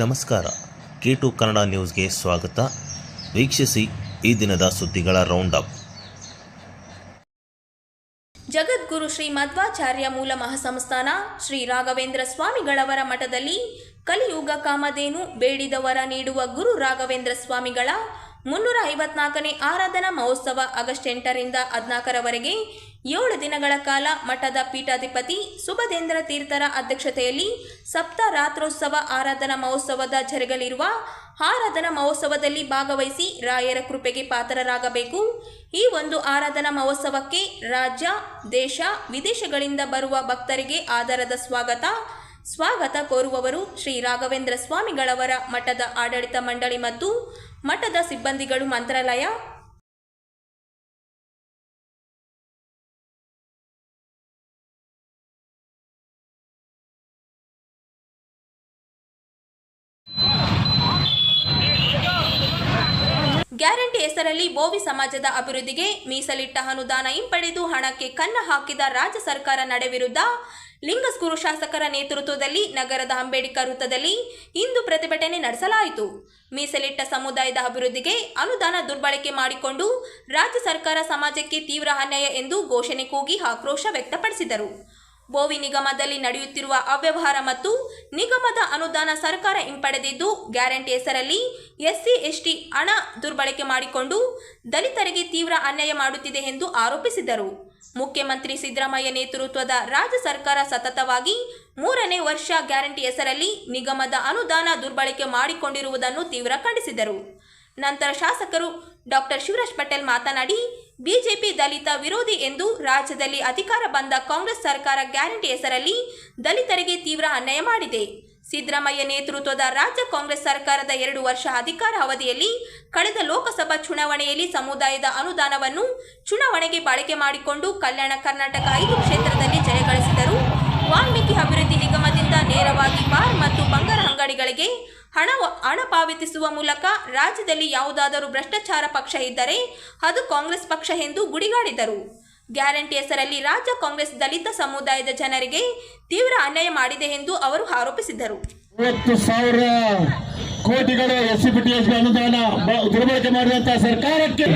ನಮಸ್ಕಾರ. K2 ಕನ್ನಡ ನ್ಯೂಸ್ಗೆ ಸ್ವಾಗತ. ವೀಕ್ಷಿಸಿ ಈ ದಿನದ ಸುದ್ದಿಗಳ ರೌಂಡ್ ಅಪ್. ಜಗದ್ಗುರು ಶ್ರೀ ಮಧ್ವಾಚಾರ್ಯ ಮೂಲ ಮಹಾಸಂಸ್ಥಾನ ಶ್ರೀ ರಾಘವೇಂದ್ರ ಸ್ವಾಮಿಗಳವರ ಮಠದಲ್ಲಿ ಕಲಿಯುಗ ಕಾಮಧೇನು ಬೇಡಿದವರ ನೀಡುವ ಗುರು ರಾಘವೇಂದ್ರ ಸ್ವಾಮಿಗಳ 354ನೇ ಆರಾಧನಾ ಮಹೋತ್ಸವ ಆಗಸ್ಟ್ 8ರಿಂದ 14ರವರೆಗೆ 7 ದಿನಗಳ ಕಾಲ ಮಠದ ಪೀಠಾಧಿಪತಿ ಸುಬದೇಂದ್ರ ತೀರ್ಥರ ಅಧ್ಯಕ್ಷತೆಯಲ್ಲಿ ಸಪ್ತರಾತ್ರೋತ್ಸವ ಆರಾಧನಾ ಮಹೋತ್ಸವದ ಜರುಗಲಿರುವ ಆರಾಧನಾ ಮಹೋತ್ಸವದಲ್ಲಿ ಭಾಗವಹಿಸಿ ರಾಯರ ಕೃಪೆಗೆ ಪಾತ್ರರಾಗಬೇಕು. ಈ ಒಂದು ಆರಾಧನಾ ಮಹೋತ್ಸವಕ್ಕೆ ರಾಜ್ಯ, ದೇಶ, ವಿದೇಶಗಳಿಂದ ಬರುವ ಭಕ್ತರಿಗೆ ಆದರದ ಸ್ವಾಗತ ಕೋರುವವರು ಶ್ರೀ ರಾಘವೇಂದ್ರ ಸ್ವಾಮಿಗಳವರ ಮಠದ ಆಡಳಿತ ಮಂಡಳಿ ಮತ್ತು ಮಠದ ಸಿಬ್ಬಂದಿಗಳು. ಮಂತ್ರಾಲಯ. ಗ್ಯಾರಂಟಿ ಹೆಸರಲ್ಲಿ ಬೋವಿ ಸಮಾಜದ ಅಭಿವೃದ್ಧಿಗೆ ಮೀಸಲಿಟ್ಟ ಅನುದಾನ ಹಿಂಪಡೆದು ಹಣಕ್ಕೆ ಕನ್ನ ಹಾಕಿದ ರಾಜ್ಯ ಸರ್ಕಾರ ನಡೆ ವಿರುದ್ಧ ಲಿಂಗಸ್ಗೂರು ಶಾಸಕರ ನೇತೃತ್ವದಲ್ಲಿ ನಗರದ ಅಂಬೇಡ್ಕರ್ ವೃತ್ತದಲ್ಲಿ ಇಂದು ಪ್ರತಿಭಟನೆ ನಡೆಸಲಾಯಿತು. ಮೀಸಲಿಟ್ಟ ಸಮುದಾಯದ ಅಭಿವೃದ್ಧಿಗೆ ಅನುದಾನ ದುರ್ಬಳಕೆ ಮಾಡಿಕೊಂಡು ರಾಜ್ಯ ಸರ್ಕಾರ ಸಮಾಜಕ್ಕೆ ತೀವ್ರ ಅನ್ಯಾಯ ಎಂದು ಘೋಷಣೆ ಕೂಗಿ ಆಕ್ರೋಶ ವ್ಯಕ್ತಪಡಿಸಿದರು. ಬೋವಿ ನಿಗಮದಲ್ಲಿ ನಡೆಯುತ್ತಿರುವ ಅವ್ಯವಹಾರ ಮತ್ತು ನಿಗಮದ ಅನುದಾನ ಸರ್ಕಾರ ಹಿಂಪಡೆದಿದ್ದು ಗ್ಯಾರಂಟಿ ಹೆಸರಲ್ಲಿ ಎಸ್ಸಿ ಎಸ್ಟಿ ಹಣ ದುರ್ಬಳಕೆ ಮಾಡಿಕೊಂಡು ದಲಿತರಿಗೆ ತೀವ್ರ ಅನ್ಯಾಯ ಮಾಡುತ್ತಿದೆ ಎಂದು ಆರೋಪಿಸಿದರು. ಮುಖ್ಯಮಂತ್ರಿ ಸಿದ್ದರಾಮಯ್ಯ ನೇತೃತ್ವದ ರಾಜ್ಯ ಸರ್ಕಾರ ಸತತವಾಗಿ 3ನೇ ವರ್ಷ ಗ್ಯಾರಂಟಿ ಹೆಸರಲ್ಲಿ ನಿಗಮದ ಅನುದಾನ ದುರ್ಬಳಕೆ ಮಾಡಿಕೊಂಡಿರುವುದನ್ನು ತೀವ್ರ ಖಂಡಿಸಿದರು. ನಂತರ ಶಾಸಕರು ಡಾಕ್ಟರ್ ಶಿವರಾಜ್ ಪಟೇಲ್ ಮಾತನಾಡಿ, ಬಿಜೆಪಿ ದಲಿತ ವಿರೋಧಿ ಎಂದು ರಾಜ್ಯದಲ್ಲಿ ಅಧಿಕಾರ ಬಂದ ಕಾಂಗ್ರೆಸ್ ಸರ್ಕಾರ ಗ್ಯಾರಂಟಿ ಹೆಸರಲ್ಲಿ ದಲಿತರಿಗೆ ತೀವ್ರ ಅನ್ಯಾಯ ಮಾಡಿದೆ. ಸಿದ್ದರಾಮಯ್ಯ ನೇತೃತ್ವದ ರಾಜ್ಯ ಕಾಂಗ್ರೆಸ್ ಸರ್ಕಾರದ 2 ವರ್ಷ ಅಧಿಕಾರ ಅವಧಿಯಲ್ಲಿ ಕಳೆದ ಲೋಕಸಭಾ ಚುನಾವಣೆಯಲ್ಲಿ ಸಮುದಾಯದ ಅನುದಾನವನ್ನು ಚುನಾವಣೆಗೆ ಬಳಕೆ ಮಾಡಿಕೊಂಡು ಕಲ್ಯಾಣ ಕರ್ನಾಟಕ 5 ಕ್ಷೇತ್ರದಲ್ಲಿ ಜಯಗಳಿಸಿದರು. ವಾಲ್ಮೀಕಿ ಅಭಿವೃದ್ಧಿ ನಿಗಮದಿಂದ ನೇರವಾಗಿ ಬಾರ್ ಮತ್ತು ಬಂಗಾರ ಅಂಗಡಿಗಳಿಗೆ ಹಣ ಪಾವತಿಸುವ ಮೂಲಕ ರಾಜ್ಯದಲ್ಲಿ ಯಾವುದಾದರೂ ಭ್ರಷ್ಟಾಚಾರ ಪಕ್ಷ ಇದ್ದರೆ ಅದು ಕಾಂಗ್ರೆಸ್ ಪಕ್ಷ ಎಂದು ಗುಡಿಗಾಡಿದರು. ಗ್ಯಾರಂಟಿ ಹೆಸರಲ್ಲಿ ರಾಜ್ಯ ಕಾಂಗ್ರೆಸ್ ದಲಿತ ಸಮುದಾಯದ ಜನರಿಗೆ ತೀವ್ರ ಅನ್ಯಾಯ ಮಾಡಿದೆ ಎಂದು ಅವರು ಆರೋಪಿಸಿದರು. 50,000 ಕೋಟಿಗಳ ಎಸ್ಸಿಪಿಟಿಎಸ್ಗೆ ಅನುದಾನ ದುರ್ಬಳಕೆ ಮಾಡಿದಂತಹ ಸರ್ಕಾರಕ್ಕೆ,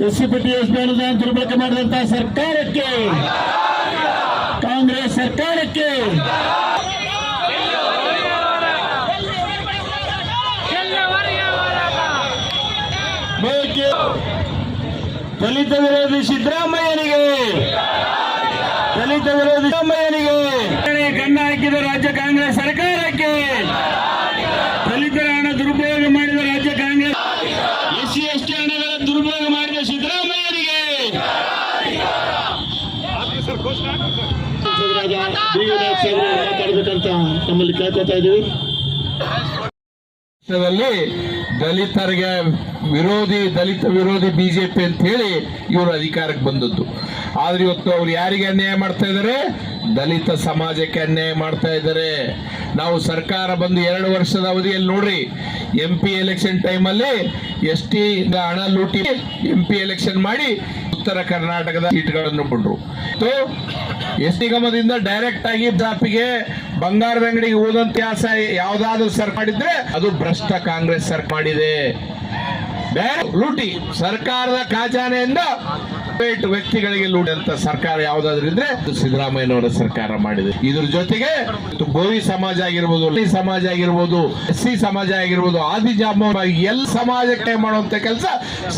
ಎಸ್ಸಿಪಿಟಿಎಸ್ಗೆ ಅನುದಾನ ದುರ್ಬಳಕೆ ಮಾಡಿದಂತಹ ಸರ್ಕಾರಕ್ಕೆ, ಕಾಂಗ್ರೆಸ್ ಸರ್ಕಾರಕ್ಕೆ ದಲಿತ ವಿರೋಧಿ ಸಿದ್ದರಾಮಯ್ಯನಿಗೆ, ದಲಿತ ವಿರೋಧಿ ಸಿದ್ದರಾಮಯ್ಯನಿಗೆ ಕನ್ನ ಹಾಕಿದ ರಾಜ್ಯ ಕಾಂಗ್ರೆಸ್ ಸರ್ಕಾರಕ್ಕೆ, ದಲಿತರ ಹಣ ದುರುಪಯೋಗ ಮಾಡಿದ ರಾಜ್ಯ ಕಾಂಗ್ರೆಸ್, ಎಸ್ಸಿ ಎಸ್ಟಿ ಹಣಗಳ ದುರುಪಯೋಗ ಮಾಡಿದ ಸಿದ್ದರಾಮಯ್ಯನಿಗೆ ಮಾತಾಡಬೇಕಂತ ನಮ್ಮಲ್ಲಿ ಕೇಳ್ಕೊತಾ ಇದ್ದೀವಿ. ದಲಿತರಿಗೆ ದಲಿತ ವಿರೋಧಿ ಬಿಜೆಪಿ ಅಂತ ಹೇಳಿ ಇವರು ಅಧಿಕಾರಕ್ಕೆ ಬಂದದ್ದು. ಆದ್ರೆ ಇವತ್ತು ಅವ್ರು ಯಾರಿಗೆ ಅನ್ಯಾಯ ಮಾಡ್ತಾ ಇದ್ದಾರೆ? ದಲಿತ ಸಮಾಜಕ್ಕೆ ಅನ್ಯಾಯ ಮಾಡ್ತಾ ಇದ್ದಾರೆ. ನಾವು ಸರ್ಕಾರ ಬಂದು 2 ವರ್ಷದ ಅವಧಿಯಲ್ಲಿ ನೋಡ್ರಿ, MP ಎಲೆಕ್ಷನ್ ಟೈಮಲ್ಲಿ ST ಹಣ ಲೂಟಿ MP ಎಲೆಕ್ಷನ್ ಮಾಡಿ ಉತ್ತರ ಕರ್ನಾಟಕದ ಸೀಟ್ಗಳನ್ನು ಕೊಂಡ್ರು. ಎಸ್ ನಿಗಮದಿಂದ ಡೈರೆಕ್ಟ್ ಆಗಿ ಜಾಪಿಗೆ ಬಂಗಾರದ ಅಂಗಡಿಗೆ ಹೋದಂತ ಯಾವ್ದಾದ್ರು ಸರ್ಕಾರ ಮಾಡಿದ್ರೆ ಅದು ಭ್ರಷ್ಟ ಕಾಂಗ್ರೆಸ್ ಸರ್ಕಾರ ಮಾಡಿದೆ. ಲೂಟಿ ಸರ್ಕಾರದ ಖಜಾನೆಯಿಂದ ವ್ಯಕ್ತಿಗಳಿಗೆ ಲೂಟಿದಂತ ಸರ್ಕಾರ ಯಾವ್ದಾದ್ರು ಇದ್ರೆ ಸಿದ್ದರಾಮಯ್ಯನವರ ಸರ್ಕಾರ ಮಾಡಿದೆ. ಇದ್ರ ಜೊತೆಗೆ ಬೋವಿ ಸಮಾಜ ಆಗಿರ್ಬೋದು, ಸಮಾಜ ಆಗಿರ್ಬೋದು, SC ಸಮಾಜ ಆಗಿರ್ಬೋದು, ಆದಿಜಾಂಬ ಎಲ್ಲ ಸಮಾಜಕ್ಕೆ ಮಾಡುವಂತ ಕೆಲಸ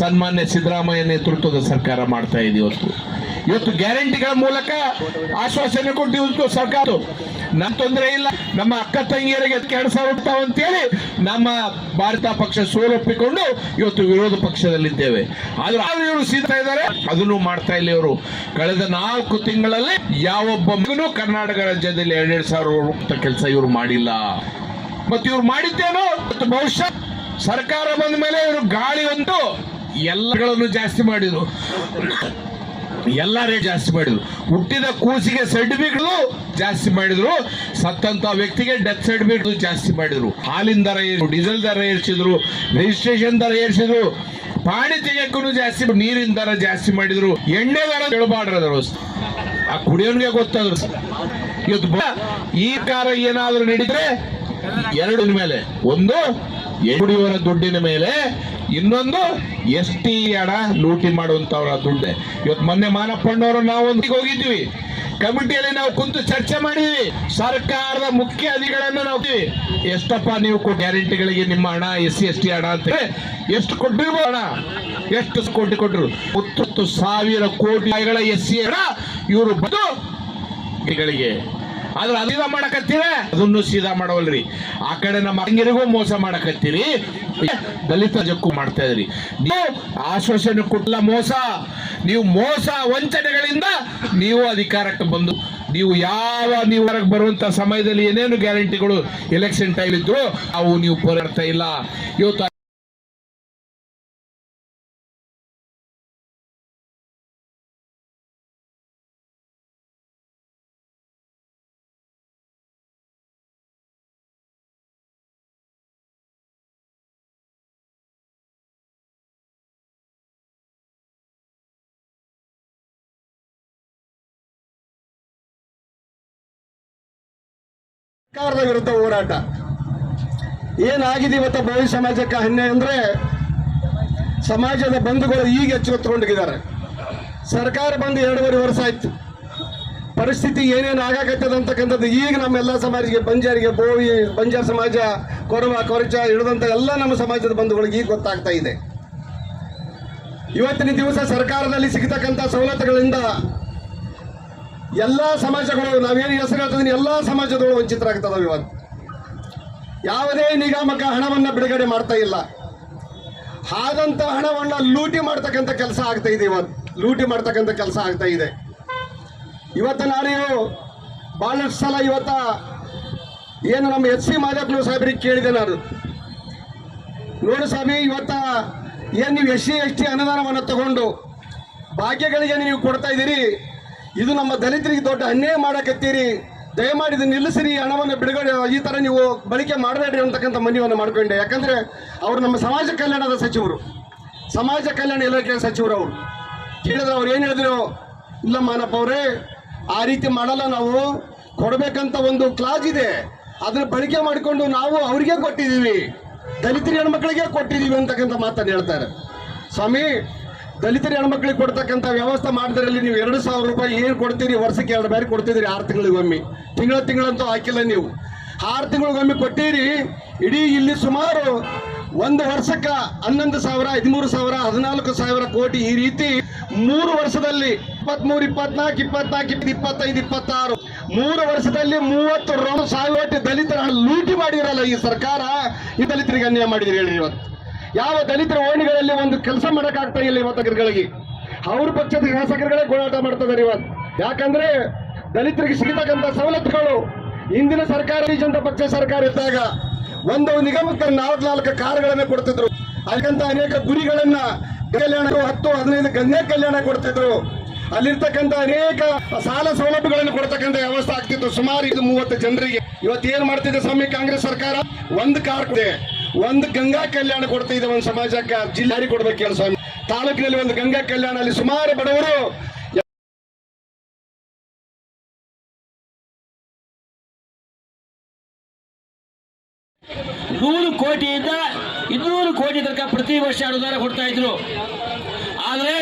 ಸನ್ಮಾನ್ಯ ಸಿದ್ದರಾಮಯ್ಯ ನೇತೃತ್ವದ ಸರ್ಕಾರ ಮಾಡ್ತಾ ಇದೆ. ಇವತ್ತು ಗ್ಯಾರಂಟಿಗಳ ಮೂಲಕ ಆಶ್ವಾಸನೆ ಕೊಟ್ಟು ಸರ್ಕಾರ ನಮ್ ತೊಂದರೆ ಇಲ್ಲ, ನಮ್ಮ ಅಕ್ಕ ತಂಗಿಯರಿಗೆ 2,000 ರೂಪಾಯಿ ಅಂತೇಳಿ ನಮ್ಮ ಭಾರತ ಪಕ್ಷ ಸೋಲೊಪ್ಪಿಕೊಂಡು ಇವತ್ತು ವಿರೋಧ ಪಕ್ಷದಲ್ಲಿದ್ದೇವೆ. ಆದ್ರೆ ಇವರು ಸೀತಾ ಇದ್ದಾರೆ, ಅದನ್ನು ಮಾಡ್ತಾ ಇಲ್ಲ. ಇವರು ಕಳೆದ 4 ತಿಂಗಳಲ್ಲಿ ಯಾವೊಬ್ಬ ಮಗನೂ ಕರ್ನಾಟಕ ರಾಜ್ಯದಲ್ಲಿ 2,000 ರೂಪಾಯಿ ಕೆಲಸ ಇವರು ಮಾಡಿಲ್ಲ. ಮತ್ತೆ ಇವ್ರು ಮಾಡಿದ್ದೇನೋ ಬಹುಶಃ ಸರ್ಕಾರ ಬಂದ ಮೇಲೆ ಇವರು ಗಾಳಿ ಒಂದು ಎಲ್ಲಗಳನ್ನು ಜಾಸ್ತಿ ಮಾಡಿದ್ರು, ಎಲ್ಲ ರೇಟ್ ಜಾಸ್ತಿ ಮಾಡಿದ್ರು, ಹುಟ್ಟಿದ ಕೂಸಿಗೆ ಸರ್ಟಿಫಿಕೇಟ್ ಜಾಸ್ತಿ ಮಾಡಿದ್ರು, ಸತ್ತಂತ ವ್ಯಕ್ತಿಗೆ ಡೆತ್ ಸರ್ಟಿಫಿಕೇಟ್ ಜಾಸ್ತಿ ಮಾಡಿದ್ರು, ಹಾಲಿನ ದರ ಏರಿಸಿದ್ರು, ಡೀಸೆಲ್ ದರ ಏರಿಸಿದ್ರು, ರಿಜಿಸ್ಟ್ರೇಷನ್ ದರ ಏರಿಸಿದ್ರು, ಪಾಣಿ ತೆಗೆಯಕ್ಕೂ ಜಾಸ್ತಿ, ನೀರಿನ ದರ ಜಾಸ್ತಿ ಮಾಡಿದ್ರು, ಎಣ್ಣೆ ದರ ಹೇಳ್ಬಾಡ್ರದ್ರು, ಆ ಕುಡಿಯೋನ್ಗೆ ಗೊತ್ತಾದ್ರು. ಇವತ್ತು ಈ ಕಾರ ಏನಾದ್ರು ನಡೀದ್ರೆ ಎರಡಿನ ಮೇಲೆ, ಒಂದು ಕುಡಿಯುವವರ ದುಡ್ಡಿನ ಮೇಲೆ, ಇನ್ನೊಂದು ST ಹಣ ಲೂಟಿ ಮಾಡುವಂತವರ ದುಡ್ಡೆ. ಇವತ್ತು ಮೊನ್ನೆ ಮಾನಪ್ಪಣ್ಣವರು ನಾವು ಒಂದಿಗೆ ಹೋಗಿದ್ವಿ, ಕಮಿಟಿಯಲ್ಲಿ ನಾವು ಕುಂತು ಚರ್ಚೆ ಮಾಡಿದ್ವಿ. ಸರ್ಕಾರದ ಮುಖ್ಯ ಅಧಿಕಾರಿಗಳನ್ನು ನಾವು ಎಷ್ಟಪ್ಪ ನೀವು ಗ್ಯಾರಂಟಿಗಳಿಗೆ ನಿಮ್ಮ ಹಣ SC ST ಹಣ ಅಂತ ಎಷ್ಟು ಕೊಟ್ಟಿರ್ಬೋದು ಹಣ, ಎಷ್ಟು ಕೋಟಿ ಕೊಟ್ಟರು? 30,000 ಕೋಟಿ ರೂಪಾಯಿಗಳ SC ಹಣ ಇವರು ಬಂದು ಗಳಿಗೆ. ಆದ್ರೆ ಅದೀದ ಮಾಡಕತ್ತೀರ, ಅದನ್ನು ಸೀದಾ ಮಾಡವಲ್ರಿ. ಆ ಕಡೆ ನಮ್ಮ ಅಂಗರಿಗೂ ಮೋಸ ಮಾಡಕತ್ತೀರಿ, ದಲಿತ ಜಕ್ಕೂ ಮಾಡ್ತಾ ಇದ್ರಿ. ನೀವು ಆಶ್ವಾಸನೆ ಕೊಟ್ಟಲ್ಲ, ಮೋಸ, ನೀವು ಮೋಸ ವಂಚನೆಗಳಿಂದ ನೀವು ಅಧಿಕಾರಕ್ಕೆ ಬಂದು ನೀವು ಹೊರಗೆ ಬರುವಂತ ಸಮಯದಲ್ಲಿ ಏನೇನು ಗ್ಯಾರಂಟಿಗಳು ಎಲೆಕ್ಷನ್ ಟೈಮ್ ಇದ್ರು ಅವು ನೀವು ಪೂರೈಸ್ತಾ ಇಲ್ಲ. ಇವತ್ತು ಸರ್ಕಾರದ ವಿರುದ್ಧ ಹೋರಾಟ ಏನಾಗಿದೆ ಇವತ್ತು ಬಹು ಸಮಾಜಕ್ಕೆ ಅನ್ಯಾಯ ಅಂದ್ರೆ ಸಮಾಜದ ಬಂಧುಗಳು ಈಗ ಎಚ್ಚೆತ್ತುಕೊಂಡಿದ್ದಾರೆ. ಸರ್ಕಾರ ಬಂದು 2.5 ವರ್ಷ ಆಯ್ತು. ಪರಿಸ್ಥಿತಿ ಏನೇನು ಆಗಾಕತ್ತದ ಅಂತಕ್ಕಂಥದ್ದು ಈಗ ನಮ್ಮೆಲ್ಲ ಸಮಾಜಕ್ಕೆ, ಬಂಜಾರಿಗೆ, ಬೋವಿ, ಬಂಜಾರ ಸಮಾಜ, ಕೊರವ, ಕೊರಚ ಹಿಡಿದಂಥ ಎಲ್ಲ ನಮ್ಮ ಸಮಾಜದ ಬಂಧುಗಳಿಗೆ ಈಗ ಗೊತ್ತಾಗ್ತಾ ಇದೆ. ಇವತ್ತಿನ ದಿವಸ ಸರ್ಕಾರದಲ್ಲಿ ಸಿಗತಕ್ಕಂಥ ಸವಲತ್ತುಗಳಿಂದ ಎಲ್ಲ ಸಮಾಜಗಳು, ನಾವೇನು ಹೆಸರು ಹೇಳ್ತಿದ್ದೀನಿ, ಎಲ್ಲ ಸಮಾಜಗಳು ವಂಚಿತರಾಗ್ತದವೆ. ಇವತ್ತು ಯಾವುದೇ ನಿಗಮಕ ಹಣವನ್ನು ಬಿಡುಗಡೆ ಮಾಡ್ತಾ ಇಲ್ಲ. ಆದಂಥ ಹಣವನ್ನು ಲೂಟಿ ಮಾಡ್ತಕ್ಕಂಥ ಕೆಲಸ ಆಗ್ತಾ ಇದೆ. ಇವತ್ತು ಲೂಟಿ ಮಾಡ್ತಕ್ಕಂಥ ಕೆಲಸ ಆಗ್ತಾ ಇದೆ. ಇವತ್ತು ನಾನು ಭಾಳಷ್ಟು ಸಲ ಏನು ನಮ್ಮ SC ಮಾದೇವಪ್ಪನವ್ರ ಸಾಹೇಬ್ರಿಗೆ ಕೇಳಿದೆ ನಾನು, ನೋಡು ಸ್ವಾಮಿ, ಇವತ್ತ ಏನು ನೀವು SC ST ಅನುದಾನವನ್ನು ತಗೊಂಡು ಭಾಗ್ಯಗಳಿಗೆ ನೀವು ಕೊಡ್ತಾ ಇದ್ದೀರಿ, ಇದು ನಮ್ಮ ದಲಿತರಿಗೆ ದೊಡ್ಡ ಅನ್ಯಾಯ ಮಾಡಕತ್ತೀರಿ, ದಯಮಾಡಿ ಇದು ನಿಲ್ಲಿಸಿರಿ, ಹಣವನ್ನು ಬಿಡುಗಡೆ ಈ ಥರ ನೀವು ಬಳಕೆ ಮಾಡಬೇಡ್ರಿ ಅಂತಕ್ಕಂಥ ಮನವಿಯನ್ನು ಮಾಡ್ಕೊಂಡೆ. ಯಾಕಂದರೆ ಅವರು ನಮ್ಮ ಸಮಾಜ ಕಲ್ಯಾಣದ ಸಚಿವರು, ಸಮಾಜ ಕಲ್ಯಾಣ ಇಲಾಖೆಯ ಸಚಿವರು. ಅವರು ಕೇಳಿದ್ರೆ ಅವ್ರು ಏನು ಹೇಳಿದ್ರು, ಇಲ್ಲ ಮಾನಪ್ಪ ಅವರೇ, ಆ ರೀತಿ ಮಾಡಲ್ಲ, ನಾವು ಕೊಡಬೇಕಂತ ಒಂದು ಕ್ಲಾಸ್ ಇದೆ, ಅದನ್ನು ಬಳಕೆ ಮಾಡಿಕೊಂಡು ನಾವು ಅವ್ರಿಗೆ ಕೊಟ್ಟಿದ್ದೀವಿ, ದಲಿತರ ಹೆಣ್ಮಕ್ಳಿಗೆ ಕೊಟ್ಟಿದ್ದೀವಿ ಅಂತಕ್ಕಂಥ ಮಾತನ್ನು ಹೇಳ್ತಾರೆ. ಸ್ವಾಮಿ, ದಲಿತರ ಹೆಣ್ಮಕ್ಳಿಗೆ ಕೊಡ್ತಕ್ಕಂಥ ವ್ಯವಸ್ಥೆ ಮಾಡಿದ್ರಲ್ಲಿ ನೀವು 2,000 ರೂಪಾಯಿ ಏನು ಕೊಡ್ತೀರಿ, ವರ್ಷಕ್ಕೆ 2 ಬಾರಿ ಕೊಡ್ತಿದ್ದೀರಿ, 6 ತಿಂಗಳಿಗೊಮ್ಮೆ, ತಿಂಗಳಂತೂ ಹಾಕಿಲ್ಲ ನೀವು, 6 ತಿಂಗಳಿಗೊಮ್ಮೆ ಕೊಟ್ಟಿರಿ. ಇಡೀ ಇಲ್ಲಿ ಸುಮಾರು ಒಂದು ವರ್ಷಕ್ಕೆ 11,000, 13,000, 14,000 ಕೋಟಿ, ಈ ರೀತಿ 3 ವರ್ಷದಲ್ಲಿ 23, 24, 24, 25, 26 3 ವರ್ಷದಲ್ಲಿ 30,000 ಕೋಟಿ ದಲಿತರ ಲೂಟಿ ಮಾಡಿರಲ್ಲ ಈ ಸರ್ಕಾರ. ಈ ದಲಿತರಿಗೆ ಅನ್ಯಾಯ ಮಾಡಿದ್ರಿ ಹೇಳಿ. ಇವತ್ತು ಯಾವ ದಲಿತರ ಓಣಿಗಳಲ್ಲಿ ಒಂದು ಕೆಲಸ ಮಾಡೋಕ್ಕಾಗ್ತಾ ಇಲ್ಲ ಇವತ್ತಗಳಿಗೆ. ಅವ್ರ ಪಕ್ಷದ ಶಾಸಕರುಗಳೇ ಗೋಳಾಟ ಮಾಡ್ತಿದ್ದಾರೆ ಇವತ್ತು. ಯಾಕಂದ್ರೆ ದಲಿತರಿಗೆ ಸಿಗತಕ್ಕಂಥ ಸವಲತ್ತುಗಳು ಹಿಂದಿನ ಸರ್ಕಾರ, ಜನತಾ ಪಕ್ಷ ಸರ್ಕಾರ ಇದ್ದಾಗ ಒಂದು ನಿಗಮಕ್ಕೆ 4 ಕಾರುಗಳನ್ನ ಕೊಡ್ತಿದ್ರು. ಅದಕ್ಕಂತ ಅನೇಕ ಗುರಿಗಳನ್ನ ಕಲ್ಯಾಣ 10-15 ಗಂಗೆ ಕಲ್ಯಾಣ ಕೊಡ್ತಿದ್ರು. ಅಲ್ಲಿರ್ತಕ್ಕಂಥ ಅನೇಕ ಸಾಲ ಸೌಲಭ್ಯಗಳನ್ನು ಕೊಡ್ತಕ್ಕಂಥ ವ್ಯವಸ್ಥೆ ಆಗ್ತಿತ್ತು ಸುಮಾರು 30 ಜನರಿಗೆ. ಇವತ್ತು ಏನ್ ಮಾಡ್ತಿದೆ ಸ್ವಾಮಿ ಕಾಂಗ್ರೆಸ್ ಸರ್ಕಾರ, ಒಂದು ಕಾರ್ ಕೊಡೆ, ಒಂದು ಗಂಗಾ ಕಲ್ಯಾಣ ಕೊಡ್ತಾ ಇದೆ ಒಂದು ಸಮಾಜಕ್ಕೆ. ಜಿಲ್ಲಾರಿ ಕೊಡ್ಬೇಕು ಹೇಳಿ ಸ್ವಾಮಿ, ತಾಲೂಕಿನಲ್ಲಿ ಒಂದು ಗಂಗಾ ಕಲ್ಯಾಣ, ಅಲ್ಲಿ ಸುಮಾರು ಬಡವರು $100 ಕೋಟಿಯಿಂದ 200 ಕೋಟಿ ತನಕ ಪ್ರತಿ ವರ್ಷ ಅನುದಾನ ಕೊಡ್ತಾ ಇದ್ರು. ಆದರೆ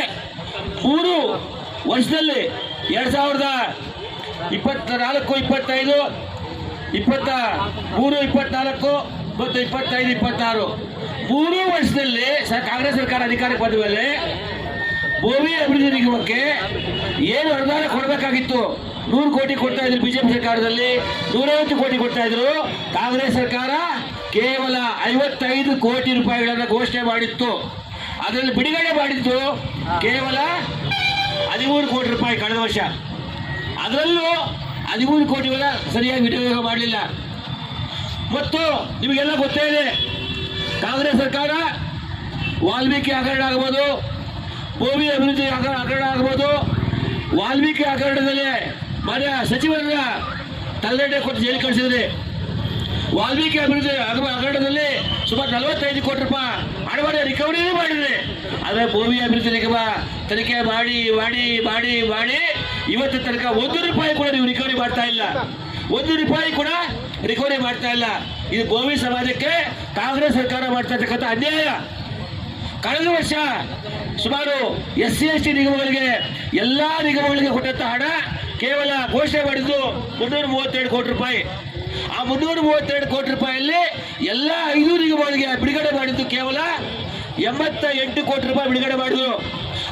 3 ವರ್ಷದಲ್ಲಿ 2024, 25, 23, 24 ಮತ್ತು 25, 26 3 ವರ್ಷದಲ್ಲಿ ಕಾಂಗ್ರೆಸ್ ಸರ್ಕಾರ ಅಧಿಕಾರಕ್ಕೆ ಬಂದ ಮೇಲೆ ಭೂಮಿ ಅಭಿವೃದ್ಧಿ ನಿಗಮಕ್ಕೆ ಏನು ಅನುದಾನ ಕೊಡಬೇಕಾಗಿತ್ತು 100 ಕೋಟಿ ಕೊಡ್ತಾ ಇದ್ರು. ಬಿಜೆಪಿ ಸರ್ಕಾರದಲ್ಲಿ 150 ಕೋಟಿ ಕೊಡ್ತಾ ಇದ್ರು. ಕಾಂಗ್ರೆಸ್ ಸರ್ಕಾರ ಕೇವಲ 55 ಕೋಟಿ ರೂಪಾಯಿಗಳನ್ನು ಘೋಷಣೆ ಮಾಡಿತ್ತು. ಅದರಲ್ಲಿ ಬಿಡುಗಡೆ ಮಾಡಿದ್ದು ಕೇವಲ 13 ಕೋಟಿ ರೂಪಾಯಿ ಕಳೆದ ವರ್ಷ. ಅದರಲ್ಲೂ 13 ಕೋಟಿಗಳ ಸರಿಯಾಗಿ ವಿನಿಯೋಗ ಮಾಡಲಿಲ್ಲ. ಮತ್ತು ನಿಮಗೆಲ್ಲ ಗೊತ್ತೇ ಇದೆ, ಕಾಂಗ್ರೆಸ್ ಸರ್ಕಾರ ವಾಲ್ಮೀಕಿ ಹಗರಣ ಆಗ್ಬೋದು, ಭೂಮಿ ಅಭಿವೃದ್ಧಿ ಹಗರಣ ಆಗ್ಬೋದು, ವಾಲ್ಮೀಕಿ ಹಗರಣದಲ್ಲಿ ಮಾನ್ಯ ಸಚಿವರನ್ನ ತಲೆದಂಡೆ ಕೊಟ್ಟು ಜೈಲು ಕಳಿಸಿದ್ರೆ, ವಾಲ್ಮೀಕಿ ಅಭಿವೃದ್ಧಿ ಹಗರಣದಲ್ಲಿ ಸುಮಾರು 45 ಕೋಟಿ ರೂಪಾಯಿ ಹಣವನ್ನು ರಿಕವರಿ ಮಾಡಿದ್ರೆ. ಆದರೆ ಭೂಮಿ ಅಭಿವೃದ್ಧಿ ನಿಗಮ ತನಿಖೆ ಮಾಡಿ ಮಾಡಿ ಮಾಡಿ ಮಾಡಿ ಇವತ್ತು ತನಕ 1 ರೂಪಾಯಿ ಕೂಡ ನೀವು ರಿಕವರಿ ಮಾಡ್ತಾ ಇಲ್ಲ. 1 ರೂಪಾಯಿ ಕೂಡ ರಿಕವರಿ ಮಾಡ್ತಾ ಇಲ್ಲ. ಇದು ಬೋವಿ ಸಮಾಜಕ್ಕೆ ಕಾಂಗ್ರೆಸ್ ಸರ್ಕಾರ ಮಾಡ್ತಾ ಇರ್ತಕ್ಕಂಥ ಅನ್ಯಾಯ. ಕಳೆದ ವರ್ಷ ಸುಮಾರು SC ST ನಿಗಮಗಳಿಗೆ ಎಲ್ಲ ನಿಗಮಗಳಿಗೆ ಕೊಟ್ಟಂತ ಹಣ ಕೇವಲ ಘೋಷಣೆ ಮಾಡಿದ್ದು 332 ಕೋಟಿ ರೂಪಾಯಿ. ಆ 332 ಕೋಟಿ ರೂಪಾಯಿಯಲ್ಲಿ ಎಲ್ಲ 5 ನಿಗಮಗಳಿಗೆ ಬಿಡುಗಡೆ ಮಾಡಿದ್ದು ಕೇವಲ 88 ಕೋಟಿ ರೂಪಾಯಿ ಬಿಡುಗಡೆ ಮಾಡಿದ್ರು.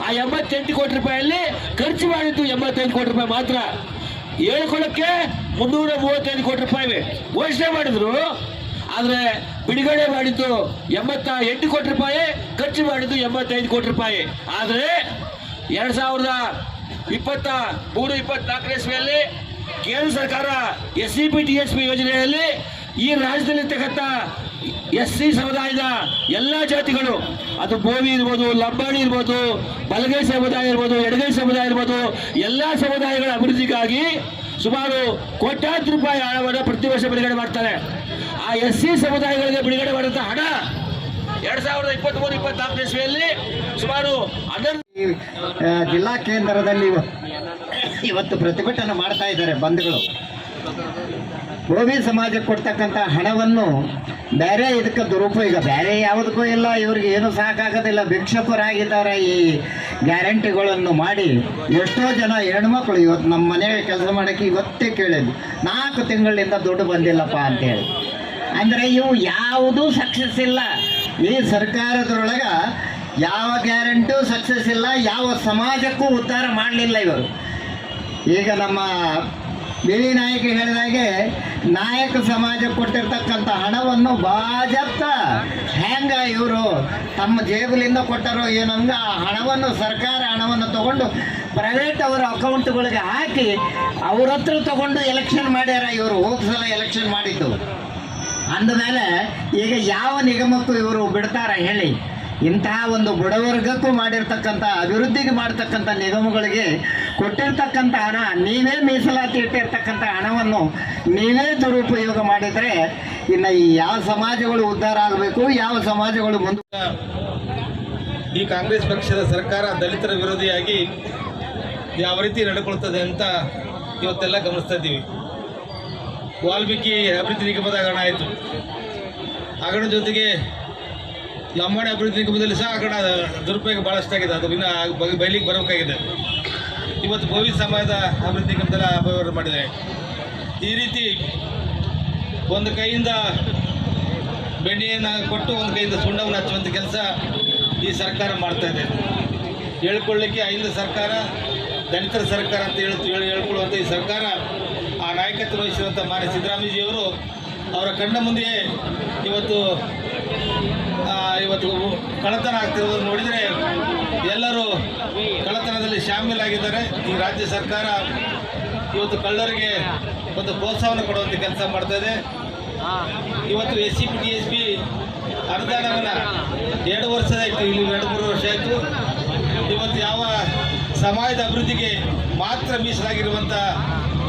ಆ 88 ಕೋಟಿ ರೂಪಾಯಿಯಲ್ಲಿ ಖರ್ಚು ಮಾಡಿದ್ದು 85 ಕೋಟಿ ರೂಪಾಯಿ ಮಾತ್ರ. ಹೇಳ್ಕೊಳ್ಳಕ್ಕೆ 335 ಕೋಟಿ ರೂಪಾಯಿ ಘೋಷಣೆ ಮಾಡಿದ್ರು, ಆದರೆ ಬಿಡುಗಡೆ ಮಾಡಿದ್ದು 88 ಕೋಟಿ ರೂಪಾಯಿ, ಖರ್ಚು ಮಾಡಿದ್ದು 85 ಕೋಟಿ ರೂಪಾಯಿ. ಆದರೆ 2023-24 ಇಸ್ವಿಯಲ್ಲಿ ಕೇಂದ್ರ ಸರ್ಕಾರ SCP TSP ಯೋಜನೆಯಲ್ಲಿ ಈ ರಾಜ್ಯದಲ್ಲಿರ್ತಕ್ಕಂಥ SC ಸಮುದಾಯದ ಎಲ್ಲ ಜಾತಿಗಳು, ಅದು ಬೋವಿ ಇರ್ಬೋದು, ಲಂಬಾಣಿ ಇರ್ಬೋದು, ಬಲಗೈ ಸಮುದಾಯ ಇರ್ಬೋದು, ಎಡಗೈ ಸಮುದಾಯ ಇರ್ಬೋದು, ಎಲ್ಲ ಸಮುದಾಯಗಳ ಅಭಿವೃದ್ಧಿಗಾಗಿ ಸುಮಾರು ಕೋಟ್ಯಾಂತರ ರೂಪಾಯಿ ಹಣವನ್ನು ಪ್ರತಿ ವರ್ಷ ಬಿಡುಗಡೆ ಮಾಡ್ತಾರೆ. ಆ SC ಸಮುದಾಯಗಳಿಗೆ ಬಿಡುಗಡೆ ಮಾಡಿದಂಥ ಹಣ 2023-24 ಇಸ್ವಿಯಲ್ಲಿ ಸುಮಾರು 11 ಜಿಲ್ಲಾ ಕೇಂದ್ರದಲ್ಲಿ ಇವತ್ತು ಪ್ರತಿಭಟನೆ ಮಾಡ್ತಾ ಇದ್ದಾರೆ ಬಂಧುಗಳು. ಬೋವಿ ಸಮಾಜಕ್ಕೆ ಕೊಡ್ತಕ್ಕಂಥ ಹಣವನ್ನು ಬೇರೆ ಇದಕ್ಕೆ ದುರುಪಯೋಗ, ಬೇರೆ ಯಾವುದಕ್ಕೂ ಇಲ್ಲ, ಇವ್ರಿಗೆ ಏನು ಸಾಕಾಗೋದಿಲ್ಲ, ಭಿಕ್ಷುಕರಾಗಿದ್ದಾರೆ. ಈ ಗ್ಯಾರಂಟಿಗಳನ್ನು ಮಾಡಿ ಎಷ್ಟೋ ಜನ ಹೆಣ್ಮಕ್ಳು ಇವತ್ತು ನಮ್ಮ ಮನೆಗೆ ಕೆಲಸ ಮಾಡೋಕ್ಕೆ ಇವತ್ತೇ ಕೇಳಿದ್ವಿ, 4 ತಿಂಗಳಿಂದ ದುಡ್ಡು ಬಂದಿಲ್ಲಪ್ಪ ಅಂತೇಳಿ. ಅಂದರೆ ಇವು ಯಾವುದೂ ಸಕ್ಸಸ್ ಇಲ್ಲ. ಈ ಸರ್ಕಾರದೊಳಗೆ ಯಾವ ಗ್ಯಾರಂಟಿಯೂ ಸಕ್ಸಸ್ ಇಲ್ಲ, ಯಾವ ಸಮಾಜಕ್ಕೂ ಉದ್ಧಾರ ಮಾಡಲಿಲ್ಲ ಇವರು. ಈಗ ನಮ್ಮ ಬಿಳಿ ನಾಯಕ ಹೇಳಿದಾಗೆ ನಾಯಕ ಸಮಾಜ ಕೊಟ್ಟಿರ್ತಕ್ಕಂಥ ಹಣವನ್ನು ಬಾಜಪ್ತ ಹೆಂಗ ಇವರು ತಮ್ಮ ಜೇಬುಲಿಂದ ಕೊಟ್ಟರೋ ಏನಂಗ ಆ ಹಣವನ್ನು, ಸರ್ಕಾರ ಹಣವನ್ನು ತಗೊಂಡು ಪ್ರೈವೇಟ್ ಅವರ ಅಕೌಂಟ್ಗಳಿಗೆ ಹಾಕಿ ಅವ್ರ ಹತ್ರ ತಗೊಂಡು ಎಲೆಕ್ಷನ್ ಮಾಡ್ಯಾರ ಇವರು. ಹೋದ ಸಲ ಎಲೆಕ್ಷನ್ ಮಾಡಿದ್ದು ಅಂದಮೇಲೆ ಈಗ ಯಾವ ನಿಗಮಕ್ಕೂ ಇವರು ಬಿಡ್ತಾರ ಹೇಳಿ? ಇಂತಹ ಒಂದು ಬಡವರ್ಗಕ್ಕೂ ಮಾಡಿರ್ತಕ್ಕಂಥ, ಅಭಿವೃದ್ಧಿಗೆ ಮಾಡ್ತಕ್ಕಂಥ ನಿಗಮಗಳಿಗೆ ಕೊಟ್ಟಿರ್ತಕ್ಕಂಥ ಹಣ, ನೀವೇ ಮೀಸಲಾತಿ ಇಟ್ಟಿರ್ತಕ್ಕಂಥ ಹಣವನ್ನು ನೀವೇ ದುರುಪಯೋಗ ಮಾಡಿದರೆ ಇನ್ನು ಈ ಯಾವ ಸಮಾಜಗಳು ಉದ್ಧಾರ ಆಗಬೇಕು, ಯಾವ ಸಮಾಜಗಳು ಮುಂದೆ. ಈ ಕಾಂಗ್ರೆಸ್ ಪಕ್ಷದ ಸರ್ಕಾರ ದಲಿತರ ವಿರೋಧಿಯಾಗಿ ಯಾವ ರೀತಿ ನಡ್ಕೊಳ್ತದೆ ಅಂತ ಇವತ್ತೆಲ್ಲ ಗಮನಿಸ್ತಾ ಇದ್ದೀವಿ. ವಾಲ್ಮೀಕಿ ಅಭಿವೃದ್ಧಿ ನಿಗಮದ ಹಗರಣ ಆಯಿತು. ಹಗರಣ ಜೊತೆಗೆ ಲಂಬಾಣಿ ಅಭಿವೃದ್ಧಿ ನಿಗಮದಲ್ಲಿ ಸಹ ಹಗರಣ ದುರುಪಯೋಗ ಭಾಳಷ್ಟಾಗಿದೆ. ಅದು ಇನ್ನೂ ಬಯಲಿಗೆ ಬರಬೇಕಾಗಿದೆ. ಇವತ್ತು ಬೋವಿ ಸಮಾಜದ ಅಭಿವೃದ್ಧಿ ನಿಗಮದಲ್ಲಿ ಅಪವ್ಯವಹಾರ ಮಾಡಿದ್ದಾರೆ. ಈ ರೀತಿ ಒಂದು ಕೈಯಿಂದ ಬೆಣ್ಣೆಯನ್ನು ಕೊಟ್ಟು ಒಂದು ಕೈಯಿಂದ ಸುಣ್ಣವನ್ನು ಹಚ್ಚುವಂಥ ಕೆಲಸ ಈ ಸರ್ಕಾರ ಮಾಡ್ತಾ ಇದೆ. ಹೇಳ್ಕೊಳ್ಳಿಕ್ಕೆ ಐದು ಸರ್ಕಾರ, ದಲಿತರ ಸರ್ಕಾರ ಅಂತ ಹೇಳ್ಕೊಳ್ಳುವಂಥ ಈ ಸರ್ಕಾರ, ಆ ನಾಯಕತ್ವ ವಹಿಸಿರುವಂಥ ಮಾನ್ಯ ಸಿದ್ದರಾಮಯ್ಯಜಿಯವರು ಅವರ ಕಣ್ಣ ಮುಂದೆಯೇ ಇವತ್ತು ಕಳ್ಳತನ ಆಗ್ತಿರೋದನ್ನು ನೋಡಿದರೆ ಎಲ್ಲರೂ ಕಳ್ಳತನದಲ್ಲಿ ಶಾಮೀಲಾಗಿದ್ದಾರೆ. ಈ ರಾಜ್ಯ ಸರ್ಕಾರ ಇವತ್ತು ಕಳ್ಳರಿಗೆ ಒಂದು ಪ್ರೋತ್ಸಾಹವನ್ನು ಕೊಡುವಂಥ ಕೆಲಸ ಮಾಡ್ತಾ ಇದೆ. ಇವತ್ತು SCP TSP ಅನುದಾನವನ್ನು 2 ವರ್ಷದಾಯಿತು, ಇಲ್ಲಿ 2-3 ವರ್ಷ ಆಯಿತು. ಇವತ್ತು ಯಾವ ಸಮಾಜದ ಅಭಿವೃದ್ಧಿಗೆ ಮಾತ್ರ ಮೀಸಲಾಗಿರುವಂಥ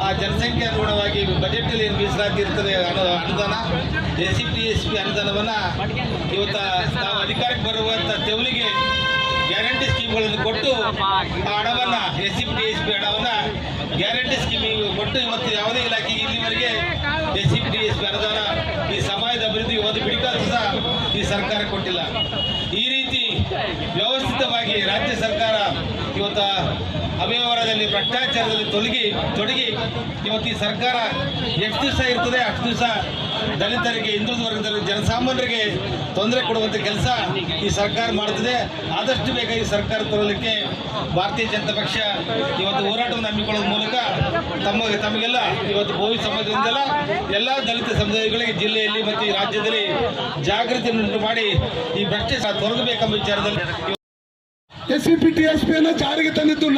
ಆ ಜನಸಂಖ್ಯೆ ಅನುಗುಣವಾಗಿ ಬಜೆಟಲ್ಲಿ ಏನು ಮೀಸಲಾತಿ ಇರ್ತದೆ ಅನುದಾನ, SCP TSP ಅನುದಾನವನ್ನು ಇವತ್ತು ನಾವು ಅಧಿಕಾರಕ್ಕೆ ಬರುವಂಥ ತೆವಲಿಗೆ ಗ್ಯಾರಂಟಿ ಸ್ಕೀಮ್ಗಳನ್ನು ಕೊಟ್ಟು ಆ ಹಣವನ್ನು SCP TSP ಹಣವನ್ನು ಗ್ಯಾರಂಟಿ ಸ್ಕೀಮಿಗೆ ಕೊಟ್ಟು ಇವತ್ತು ಯಾವುದೇ ಇಲಾಖೆಗೆ ಇಲ್ಲಿವರೆಗೆ SCP TSP ಅನುದಾನ ಈ ಸಮಾಜದ ಅಭಿವೃದ್ಧಿಗೆ ಒಂದು ಬಿಡಿಕಾಸು ಸಹ ಈ ಸರ್ಕಾರ ಕೊಟ್ಟಿಲ್ಲ. ಈ ರೀತಿ ವ್ಯವಸ್ಥಿತವಾಗಿ ರಾಜ್ಯ ಸರ್ಕಾರ ಇವತ್ತು ಅವ್ಯವಹಾರದಲ್ಲಿ, ಭ್ರಷ್ಟಾಚಾರದಲ್ಲಿ ತೊಡಗಿ ಇವತ್ತು ಈ ಸರ್ಕಾರ ಎಷ್ಟು ದಿವಸ ಇರ್ತದೆ ಅಷ್ಟು ದಿವಸ ದಲಿತರಿಗೆ, ಹಿಂದುಳಿದ ವರ್ಗದ ಜನಸಾಮಾನ್ಯರಿಗೆ ತೊಂದರೆ ಕೊಡುವಂಥ ಕೆಲಸ ಈ ಸರ್ಕಾರ ಮಾಡ್ತಿದೆ. ಆದಷ್ಟು ಬೇಗ ಈ ಸರ್ಕಾರ ತರಲಿಕ್ಕೆ ಭಾರತೀಯ ಜನತಾ ಪಕ್ಷ ಇವತ್ತು ಹೋರಾಟವನ್ನು ಹಮ್ಮಿಕೊಳ್ಳೋದ್ರ ಮೂಲಕ ತಮಗೆಲ್ಲ ಇವತ್ತು ಬೋವಿ ಸಮಾಜದಿಂದೆಲ್ಲ ಎಲ್ಲ ದಲಿತ ಸಮುದಾಯಗಳಿಗೆ ಜಿಲ್ಲೆಯಲ್ಲಿ ಮತ್ತು ಈ ರಾಜ್ಯದಲ್ಲಿ ಜಾಗೃತಿಯನ್ನುಂಟು ಮಾಡಿ ಈ ಭ್ರಷ್ಟಾಚಾರ ತೊಲಗಬೇಕೆಂಬ ವಿಚಾರದಲ್ಲಿ SCP TSPಯನ್ನು ಜಾರಿಗೆ ತಂದಿದ್ದು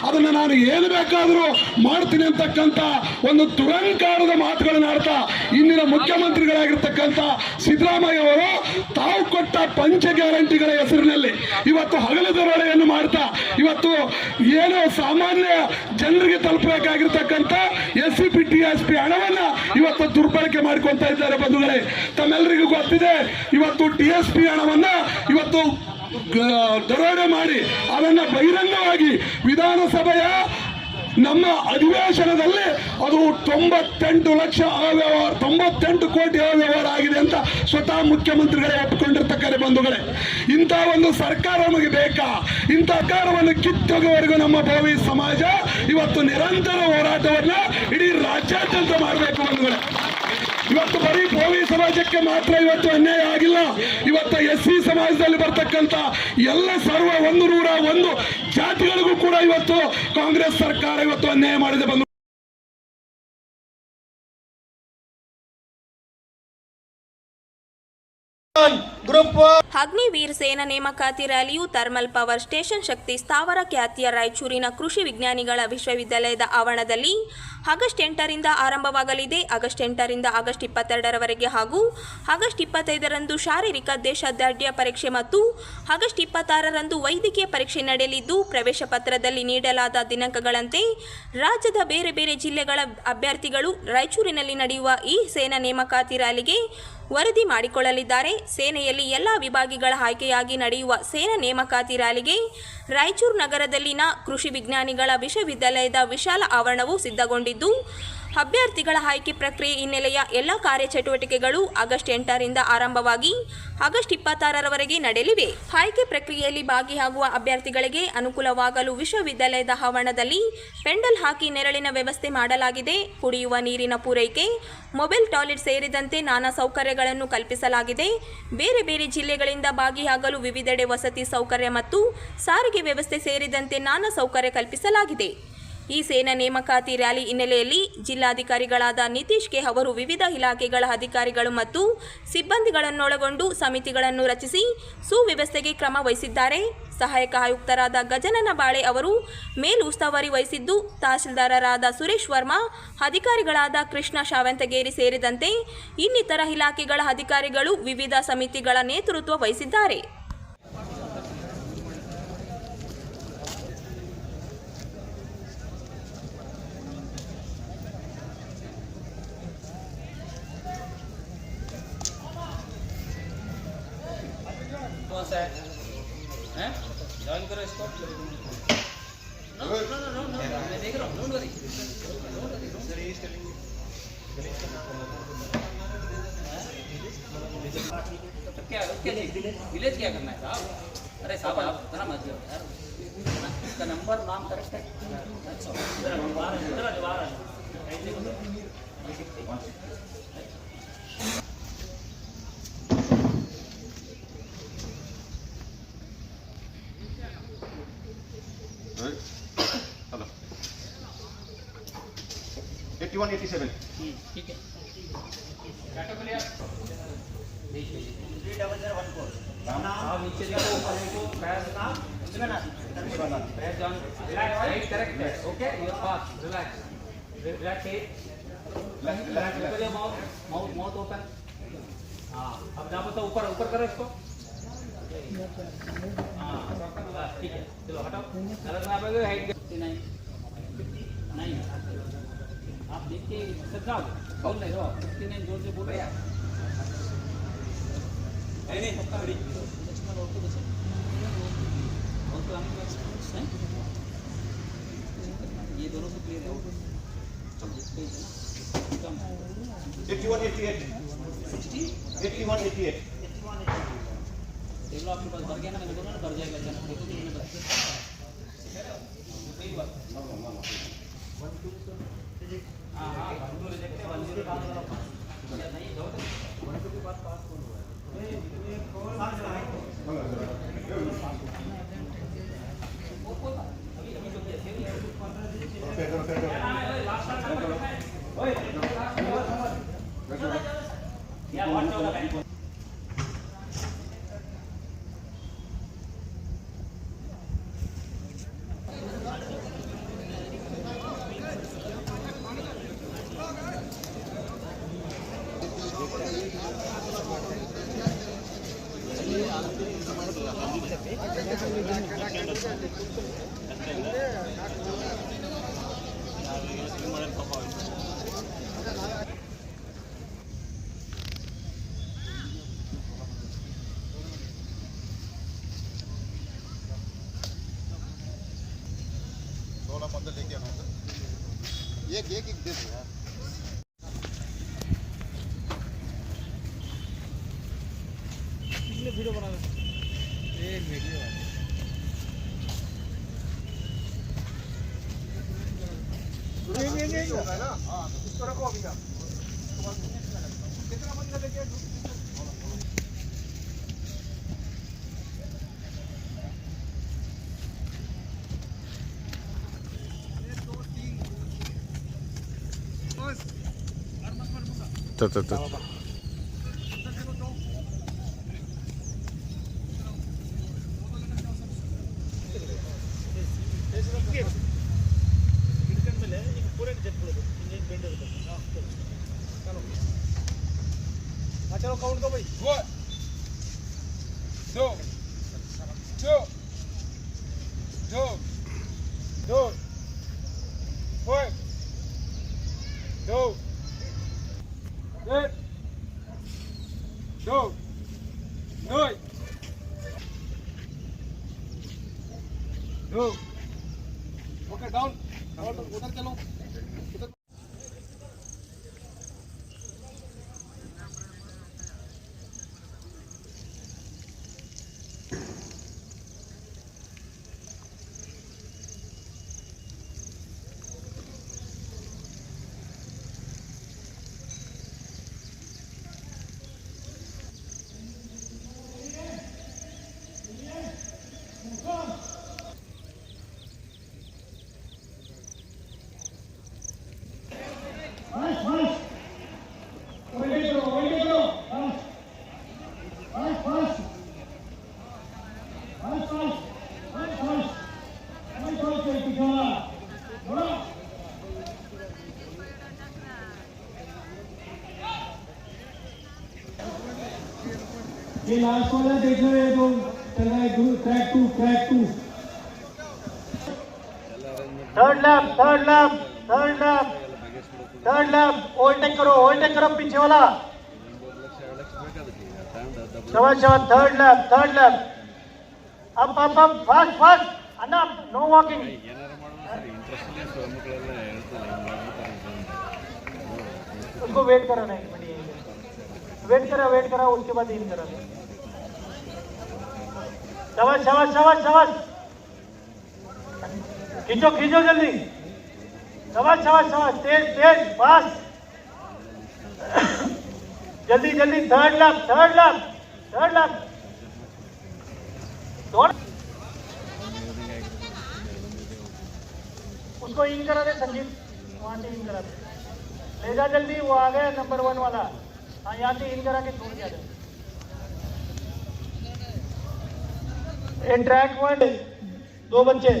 ಅದನ್ನು ನಾನು ಏನು ಬೇಕಾದರೂ ಮಾಡ್ತೀನಿ ಅಂತಕ್ಕಂಥ ಒಂದು ದುರಂಕಾರದ ಮಾತುಗಳನ್ನು ಆಡ್ತಾ ಇಂದಿನ ಮುಖ್ಯಮಂತ್ರಿಗಳಾಗಿರ್ತಕ್ಕಂಥ ಸಿದ್ದರಾಮಯ್ಯ ಅವರು ತಾವು ಕೊಟ್ಟ ಪಂಚ ಗ್ಯಾರಂಟಿಗಳ ಹೆಸರಿನಲ್ಲಿ ಇವತ್ತು ಹಗಲು ದರೋಡೆಯನ್ನು ಮಾಡ್ತಾ ಇವತ್ತು ಏನು ಸಾಮಾನ್ಯ ಜನರಿಗೆ ತಲುಪಬೇಕಾಗಿರ್ತಕ್ಕಂಥ SCP TSP ಹಣವನ್ನು ಇವತ್ತು ದುರ್ಬಳಕೆ ಮಾಡ್ಕೊಳ್ತಾ ಇದ್ದಾರೆ. ಬಂಧುಗಳೇ, ತಮ್ಮೆಲ್ಲರಿಗೂ ಗೊತ್ತಿದೆ, ಇವತ್ತು TSP ಹಣವನ್ನು ಇವತ್ತು ದರೋಡೆ ಮಾಡಿ ಅದನ್ನು ಬಹಿರಂಗವಾಗಿ ವಿಧಾನಸಭೆಯ ನಮ್ಮ ಅಧಿವೇಶನದಲ್ಲಿ ಅದು 98 ಕೋಟಿ ಅವ್ಯವಹಾರ ಆಗಿದೆ ಅಂತ ಸ್ವತಃ ಮುಖ್ಯಮಂತ್ರಿಗಳೇ ಒಪ್ಪಿಕೊಂಡಿರ್ತಕ್ಕಂಥ ಬಂಧುಗಳೇ, ಇಂಥ ಒಂದು ಸರ್ಕಾರ ನಮಗೆ ಬೇಕಾ? ಇಂಥ ಸರ್ಕಾರವನ್ನು ಕಿತ್ತೊಗೆವರೆಗೂ ನಮ್ಮ ಭೋವಿ ಸಮಾಜ ಇವತ್ತು ನಿರಂತರ ಹೋರಾಟವನ್ನ ಇಡೀ ರಾಜ್ಯಾದ್ಯಂತ ಮಾಡಬೇಕು ಬಂಧುಗಳೇ. ಇವತ್ತು ಬರೀ ಭೋವಿ ಸಮಾಜಕ್ಕೆ ಮಾತ್ರ ಇವತ್ತು ಅನ್ಯಾಯ ಆಗಿಲ್ಲ. ಇವತ್ತು SC ಸಮಾಜದಲ್ಲಿ ಬರ್ತಕ್ಕಂಥ ಎಲ್ಲ ಸರ್ವ 101 ಜಾತಿಗಳಿಗೂ ಕೂಡ ಇವತ್ತು ಕಾಂಗ್ರೆಸ್ ಸರ್ಕಾರ ಇವತ್ತು ಅನ್ಯಾಯ ಮಾಡಿದೆ ಬಂದು. ಅಗ್ನಿವೀರ್ ಸೇನಾ ನೇಮಕಾತಿ ರ್ಯಾಲಿಯು ಥರ್ಮಲ್ ಪವರ್ ಸ್ಟೇಷನ್ ಶಕ್ತಿ ಸ್ಥಾವರ ಖ್ಯಾತಿಯ ರಾಯಚೂರಿನ ಕೃಷಿ ವಿಜ್ಞಾನಿಗಳ ವಿಶ್ವವಿದ್ಯಾಲಯದ ಆವರಣದಲ್ಲಿ ಆಗಸ್ಟ್ 8ರಿಂದ ಆರಂಭವಾಗಲಿದೆ. ಆಗಸ್ಟ್ 8ರಿಂದ ಆಗಸ್ಟ್ 22ರವರೆಗೆ ಹಾಗೂ ಆಗಸ್ಟ್ 25ರಂದು ಶಾರೀರಿಕ ದೇಶದಾಢ್ಯ ಪರೀಕ್ಷೆ ಮತ್ತು ಆಗಸ್ಟ್ 26ರಂದು ವೈದ್ಯಕೀಯ ಪರೀಕ್ಷೆ ನಡೆಯಲಿದ್ದು, ಪ್ರವೇಶ ಪತ್ರದಲ್ಲಿ ನೀಡಲಾದ ದಿನಾಂಕಗಳಂತೆ ರಾಜ್ಯದ ಬೇರೆ ಬೇರೆ ಜಿಲ್ಲೆಗಳ ಅಭ್ಯರ್ಥಿಗಳು ರಾಯಚೂರಿನಲ್ಲಿ ನಡೆಯುವ ಈ ಸೇನಾ ನೇಮಕಾತಿ ರ್ಯಾಲಿಗೆ ವರದಿ ಮಾಡಿಕೊಳ್ಳಲಿದ್ದಾರೆ. ಸೇನೆಯಲ್ಲಿ ಎಲ್ಲ ವಿಭಾಗಗಳ ಆಯ್ಕೆಯಾಗಿ ನಡೆಯುವ ಸೇನಾ ನೇಮಕಾತಿ ರ್ಯಾಲಿಗೆ ರಾಯಚೂರು ನಗರದಲ್ಲಿನ ಕೃಷಿ ವಿಜ್ಞಾನಿಗಳ ವಿಶ್ವವಿದ್ಯಾಲಯದ ವಿಶಾಲ ಆವರಣವು ಸಿದ್ಧಗೊಂಡಿದ್ದು, ಅಭ್ಯರ್ಥಿಗಳ ಆಯ್ಕೆ ಪ್ರಕ್ರಿಯೆ ಹಿನ್ನೆಲೆಯ ಎಲ್ಲ ಕಾರ್ಯಚಟುವಟಿಕೆಗಳು ಆಗಸ್ಟ್ 8ರಿಂದ ಆರಂಭವಾಗಿ ಆಗಸ್ಟ್ 26ರವರೆಗೆ ನಡೆಯಲಿವೆ. ಆಯ್ಕೆ ಪ್ರಕ್ರಿಯೆಯಲ್ಲಿ ಭಾಗಿಯಾಗುವ ಅಭ್ಯರ್ಥಿಗಳಿಗೆ ಅನುಕೂಲವಾಗಲು ವಿಶ್ವವಿದ್ಯಾಲಯದ ಆವರಣದಲ್ಲಿ ಪೆಂಡಲ್ ಹಾಕಿ ನೆರಳಿನ ವ್ಯವಸ್ಥೆ ಮಾಡಲಾಗಿದೆ. ಕುಡಿಯುವ ನೀರಿನ ಪೂರೈಕೆ, ಮೊಬೈಲ್ ಟಾಯ್ಲೆಟ್ ಸೇರಿದಂತೆ ನಾನಾ ಸೌಕರ್ಯಗಳನ್ನು ಕಲ್ಪಿಸಲಾಗಿದೆ. ಬೇರೆ ಬೇರೆ ಜಿಲ್ಲೆಗಳಿಂದ ಭಾಗಿಯಾಗಲು ವಿವಿಧೆಡೆ ವಸತಿ ಸೌಕರ್ಯ ಮತ್ತು ಸಾರಿಗೆ ವ್ಯವಸ್ಥೆ ಸೇರಿದಂತೆ ನಾನಾ ಸೌಕರ್ಯ ಕಲ್ಪಿಸಲಾಗಿದೆ. ಈ ಸೇನಾ ನೇಮಕಾತಿ ರ್ಯಾಲಿ ಹಿನ್ನೆಲೆಯಲ್ಲಿ ಜಿಲ್ಲಾಧಿಕಾರಿಗಳಾದ ನಿತೀಶ್ ಕೆ ಅವರು ವಿವಿಧ ಇಲಾಖೆಗಳ ಅಧಿಕಾರಿಗಳು ಮತ್ತು ಸಿಬ್ಬಂದಿಗಳನ್ನೊಳಗೊಂಡು ಸಮಿತಿಗಳನ್ನು ರಚಿಸಿ ಸುವ್ಯವಸ್ಥೆಗೆ ಕ್ರಮ ವಹಿಸಿದ್ದಾರೆ. ಸಹಾಯಕ ಆಯುಕ್ತರಾದ ಗಜನನ ಬಾಳೆ ಅವರು ಮೇಲುಸ್ತುವಾರಿ ವಹಿಸಿದ್ದು, ತಹಸೀಲ್ದಾರರಾದ ಸುರೇಶ್ ವರ್ಮಾ, ಅಧಿಕಾರಿಗಳಾದ ಕೃಷ್ಣ ಶಾವಂತಗೇರಿ ಸೇರಿದಂತೆ ಇನ್ನಿತರ ಇಲಾಖೆಗಳ ಅಧಿಕಾರಿಗಳು ವಿವಿಧ ಸಮಿತಿಗಳ ನೇತೃತ್ವ ವಹಿಸಿದ್ದಾರೆ. ज्वाइन करो इसको। नो मैं देख रहा हूँ। Don't worry. तो क्या विलेज क्या करना है साहब? अरे साहब आप इतना मत करो यार, इसका नंबर नाम करेक्ट है। हेलो 81 87 ठीक है। 30014 आप नीचे देखो, ऊपर देखो, पैर नाम पैर जान राइट करेक्ट है। Okay your pass relax relax mouth mouth mouth open. हाँ अब जहाँ पर ऊपर ऊपर करो इसको। हाँ ठीक है चलो हटाओ। हाइट 59 आप देखिए सब जाओ बोल रहे हो 59 जोर से बोल रहे यार। नहीं सबका बड़ी ये दोनों से क्लियर है। 81 88 60 81 88 देख लो आपके पास भर गया ना, मैंने बोला ना भर जाएगा देखो तो मैंने बता हाँ हाँ 1 रिजेक्ट है 1 नहीं दो 1 के पास पास कौन हुआ है। थोड़ा मंदिर लेके आना होगा। चलो काउंट दो भाई 1 2 2 2 1 2 1 2 2 ओके डाउन उधर चलो उधर ये लास्ट वाला देख रहे हैं तो चल रहा है track two third lap overtake करो पीछे वाला शाबाश थर्ड लैप अप फास्ट अन्ना नो वॉकिंग उसको वेट करा उसके बाद इन करा शाबाश खींचो जल्दी शाबाश तेज फास्ट जल्दी थर्ड लैप दौड़ उसको इन करा दे संजीव वहां से इन करा दे ले जा जल्दी वो आ गया नंबर 1 वाला हाँ यहाँ से इन करा के छोड़ दिया ट्रैक 1 2 बच्चे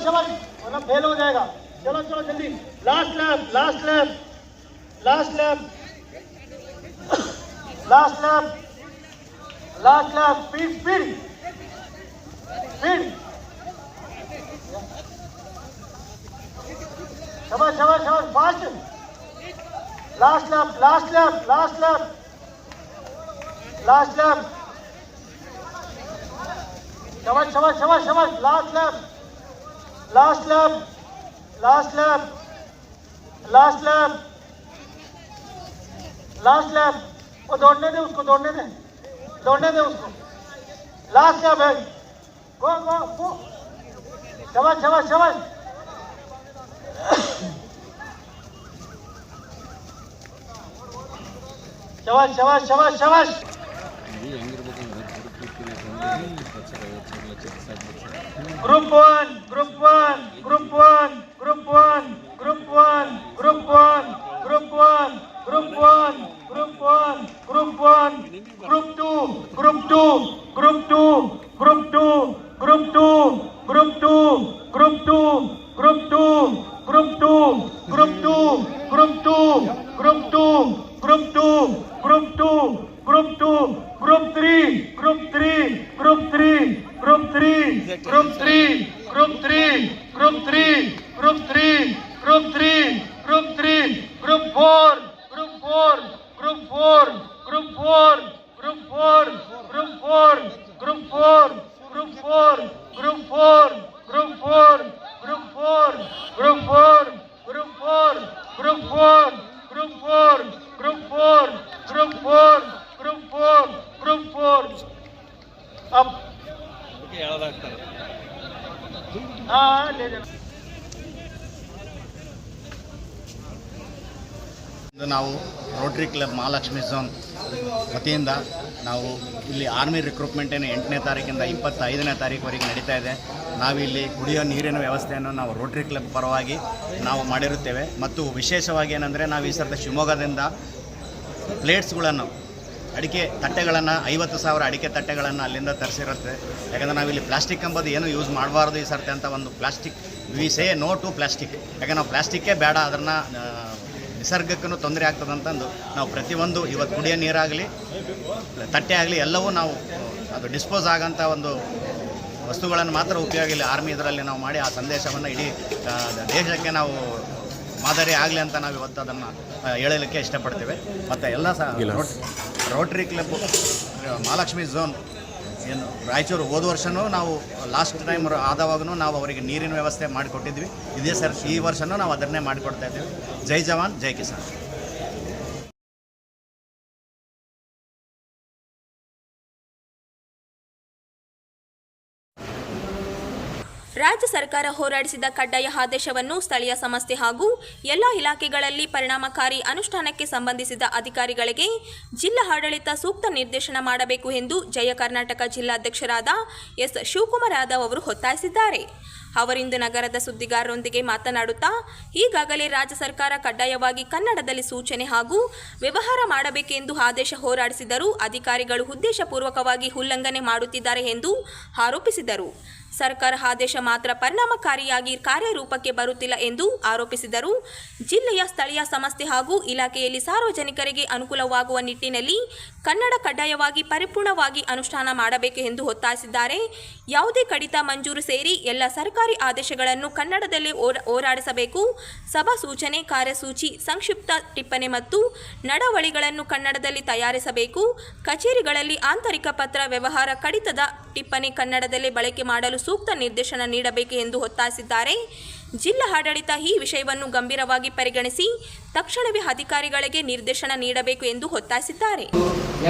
शाबाश वरना फेल हो जाएगा चलो जल्दी लास्ट लैप स्पीड शाबाश फास्ट लास्ट लैप शाबाश लास्ट लैप वो दौड़ने दे उसको लास्ट लैप है गो शाबाश Group 1, Group 4, 4, Group 4, Group 4, Group 4, Group 4, Group 4, Group 4, Group 4, Group 4, Group 4, Group 4, Group 4, Group 4, Group 4, Group 4. Up. ನಾವು ರೋಟರಿ ಕ್ಲಬ್ ಮಹಾಲಕ್ಷ್ಮಿ ಝೋನ್ ವತಿಯಿಂದ ನಾವು ಇಲ್ಲಿ ಆರ್ಮಿ ರಿಕ್ರೂಟ್ಮೆಂಟ್ ಏನು 8ನೇ ತಾರೀಕಿಂದ 25ನೇ ತಾರೀಕುವರೆಗೆ ನಡೀತಾ ಇದೆ. ನಾವಿಲ್ಲಿ ಕುಡಿಯೋ ನೀರಿನ ವ್ಯವಸ್ಥೆಯನ್ನು ನಾವು ರೋಟರಿ ಕ್ಲಬ್ ಪರವಾಗಿ ನಾವು ಮಾಡಿರುತ್ತೇವೆ. ಮತ್ತು ವಿಶೇಷವಾಗಿ ಏನಂದರೆ ನಾವು ಈ ಸರ್ತಿ ಶಿವಮೊಗ್ಗದಿಂದ ಪ್ಲೇಟ್ಸ್ಗಳನ್ನು ಅಡಿಕೆ ತಟ್ಟೆಗಳನ್ನು 50,000 ಅಡಿಕೆ ತಟ್ಟೆಗಳನ್ನು ಅಲ್ಲಿಂದ ತರಿಸಿರುತ್ತೆ. ಯಾಕಂದರೆ ನಾವಿಲ್ಲಿ ಪ್ಲಾಸ್ಟಿಕ್ ಎಂಬುದು ಏನು ಯೂಸ್ ಮಾಡಬಾರ್ದು ಈ ಸರ್ತಿ ಅಂತ ಒಂದು plastic we say no to plastic. ಯಾಕಂದ್ರೆ ನಾವು ಪ್ಲಾಸ್ಟಿಕ್ಕೇ ಬೇಡ, ಅದನ್ನು ನಿಸರ್ಗಕ್ಕೂ ತೊಂದರೆ ಆಗ್ತದಂತಂದು ನಾವು ಪ್ರತಿಯೊಂದು ಇವತ್ತು ಕುಡಿಯೋ ನೀರಾಗಲಿ ತಟ್ಟೆ ಆಗಲಿ ಎಲ್ಲವೂ ನಾವು ಅದು ಡಿಸ್ಪೋಸ್ ಆಗೋಂಥ ಒಂದು ವಸ್ತುಗಳನ್ನು ಮಾತ್ರ ಉಪಯೋಗ ಇಲ್ಲಿ ಆರ್ಮಿ ಇದರಲ್ಲಿ ನಾವು ಮಾಡಿ ಆ ಸಂದೇಶವನ್ನು ಇಡೀ ದೇಶಕ್ಕೆ ನಾವು ಮಾದರಿ ಆಗಲಿ ಅಂತ ನಾವು ಇವತ್ತು ಅದನ್ನು ಹೇಳಲಿಕ್ಕೆ ಇಷ್ಟಪಡ್ತೇವೆ. ಮತ್ತು ಎಲ್ಲ ರೋಟರಿ ಕ್ಲಬ್ ಮಹಾಲಕ್ಷ್ಮಿ ಝೋನ್ ಏನು ರಾಯಚೂರು ಹೋದ ವರ್ಷವೂ ನಾವು ಲಾಸ್ಟ್ ಟೈಮ್ ಆದವಾಗೂ ನಾವು ಅವರಿಗೆ ನೀರಿನ ವ್ಯವಸ್ಥೆ ಮಾಡಿಕೊಟ್ಟಿದ್ವಿ. ಇದೇ ಸರ್ ಈ ವರ್ಷವೂ ನಾವು ಅದನ್ನೇ ಮಾಡಿಕೊಡ್ತಾ ಇದ್ದೀವಿ. ಜೈ ಜವಾನ್ ಜೈ ಕಿಸಾನ್. ರಾಜ್ಯ ಸರ್ಕಾರ ಹೊರಡಿಸಿದ ಕಡ್ಡಾಯ ಆದೇಶವನ್ನು ಸ್ಥಳೀಯ ಸಂಸ್ಥೆ ಹಾಗೂ ಎಲ್ಲ ಇಲಾಖೆಗಳಲ್ಲಿ ಪರಿಣಾಮಕಾರಿ ಅನುಷ್ಠಾನಕ್ಕೆ ಸಂಬಂಧಿಸಿದ ಅಧಿಕಾರಿಗಳಿಗೆ ಜಿಲ್ಲಾ ಆಡಳಿತ ಸೂಕ್ತ ನಿರ್ದೇಶನ ಮಾಡಬೇಕು ಎಂದು ಜಯ ಕರ್ನಾಟಕ ಜಿಲ್ಲಾಧ್ಯಕ್ಷರಾದ ಎಸ್ ಶಿವಕುಮಾರ್ ಯಾದವ್ ಅವರು ಒತ್ತಾಯಿಸಿದ್ದಾರೆ. ಅವರಿಂದು ನಗರದ ಸುದ್ದಿಗಾರರೊಂದಿಗೆ ಮಾತನಾಡುತ್ತಾ, ಈಗಾಗಲೇ ರಾಜ್ಯ ಸರ್ಕಾರ ಕಡ್ಡಾಯವಾಗಿ ಕನ್ನಡದಲ್ಲಿ ಸೂಚನೆ ಹಾಗೂ ವ್ಯವಹಾರ ಮಾಡಬೇಕೆಂದು ಆದೇಶ ಹೊರಡಿಸಿದರೂ ಅಧಿಕಾರಿಗಳು ಉದ್ದೇಶಪೂರ್ವಕವಾಗಿ ಉಲ್ಲಂಘನೆ ಮಾಡುತ್ತಿದ್ದಾರೆ ಎಂದು ಆರೋಪಿಸಿದರು. ಸರ್ಕಾರ ಆದೇಶ ಮಾತ್ರ ಪರಿಣಾಮಕಾರಿಯಾಗಿ ಕಾರ್ಯರೂಪಕ್ಕೆ ಬರುತ್ತಿಲ್ಲ ಎಂದು ಆರೋಪಿಸಿದರು. ಜಿಲ್ಲೆಯ ಸ್ಥಳೀಯ ಸಂಸ್ಥೆ ಹಾಗೂ ಇಲಾಖೆಯಲ್ಲಿ ಸಾರ್ವಜನಿಕರಿಗೆ ಅನುಕೂಲವಾಗುವ ನಿಟ್ಟಿನಲ್ಲಿ ಕನ್ನಡ ಕಡ್ಡಾಯವಾಗಿ ಪರಿಪೂರ್ಣವಾಗಿ ಅನುಷ್ಠಾನ ಮಾಡಬೇಕು ಎಂದು ಒತ್ತಾಯಿಸಿದ್ದಾರೆ. ಯಾವುದೇ ಕಡಿತ ಮಂಜೂರು ಸೇರಿ ಎಲ್ಲ ಸರ್ಕಾರಿ ಆದೇಶಗಳನ್ನು ಕನ್ನಡದಲ್ಲೇ ಹೋರಾಡಿಸಬೇಕು. ಸಭಾ ಸೂಚನೆ, ಕಾರ್ಯಸೂಚಿ, ಸಂಕ್ಷಿಪ್ತ ಟಿಪ್ಪಣಿ ಮತ್ತು ನಡವಳಿಗಳನ್ನು ಕನ್ನಡದಲ್ಲಿ ತಯಾರಿಸಬೇಕು. ಕಚೇರಿಗಳಲ್ಲಿ ಆಂತರಿಕ ಪತ್ರ ವ್ಯವಹಾರ ಕಡಿತದ ಟಿಪ್ಪಣಿ ಕನ್ನಡದಲ್ಲೇ ಬಳಕೆ ಮಾಡಲು ಸೂಕ್ತ ನಿರ್ದೇಶನ ನೀಡಬೇಕು ಎಂದು ಒತ್ತಾಯಿಸಿದ್ದಾರೆ. ಜಿಲ್ಲಾ ಆಡಳಿತ ಈ ವಿಷಯವನ್ನು ಗಂಭೀರವಾಗಿ ಪರಿಗಣಿಸಿ ತಕ್ಷಣವೇ ಅಧಿಕಾರಿಗಳಿಗೆ ನಿರ್ದೇಶನ ನೀಡಬೇಕು ಎಂದು ಒತ್ತಾಯಿಸಿದ್ದಾರೆ.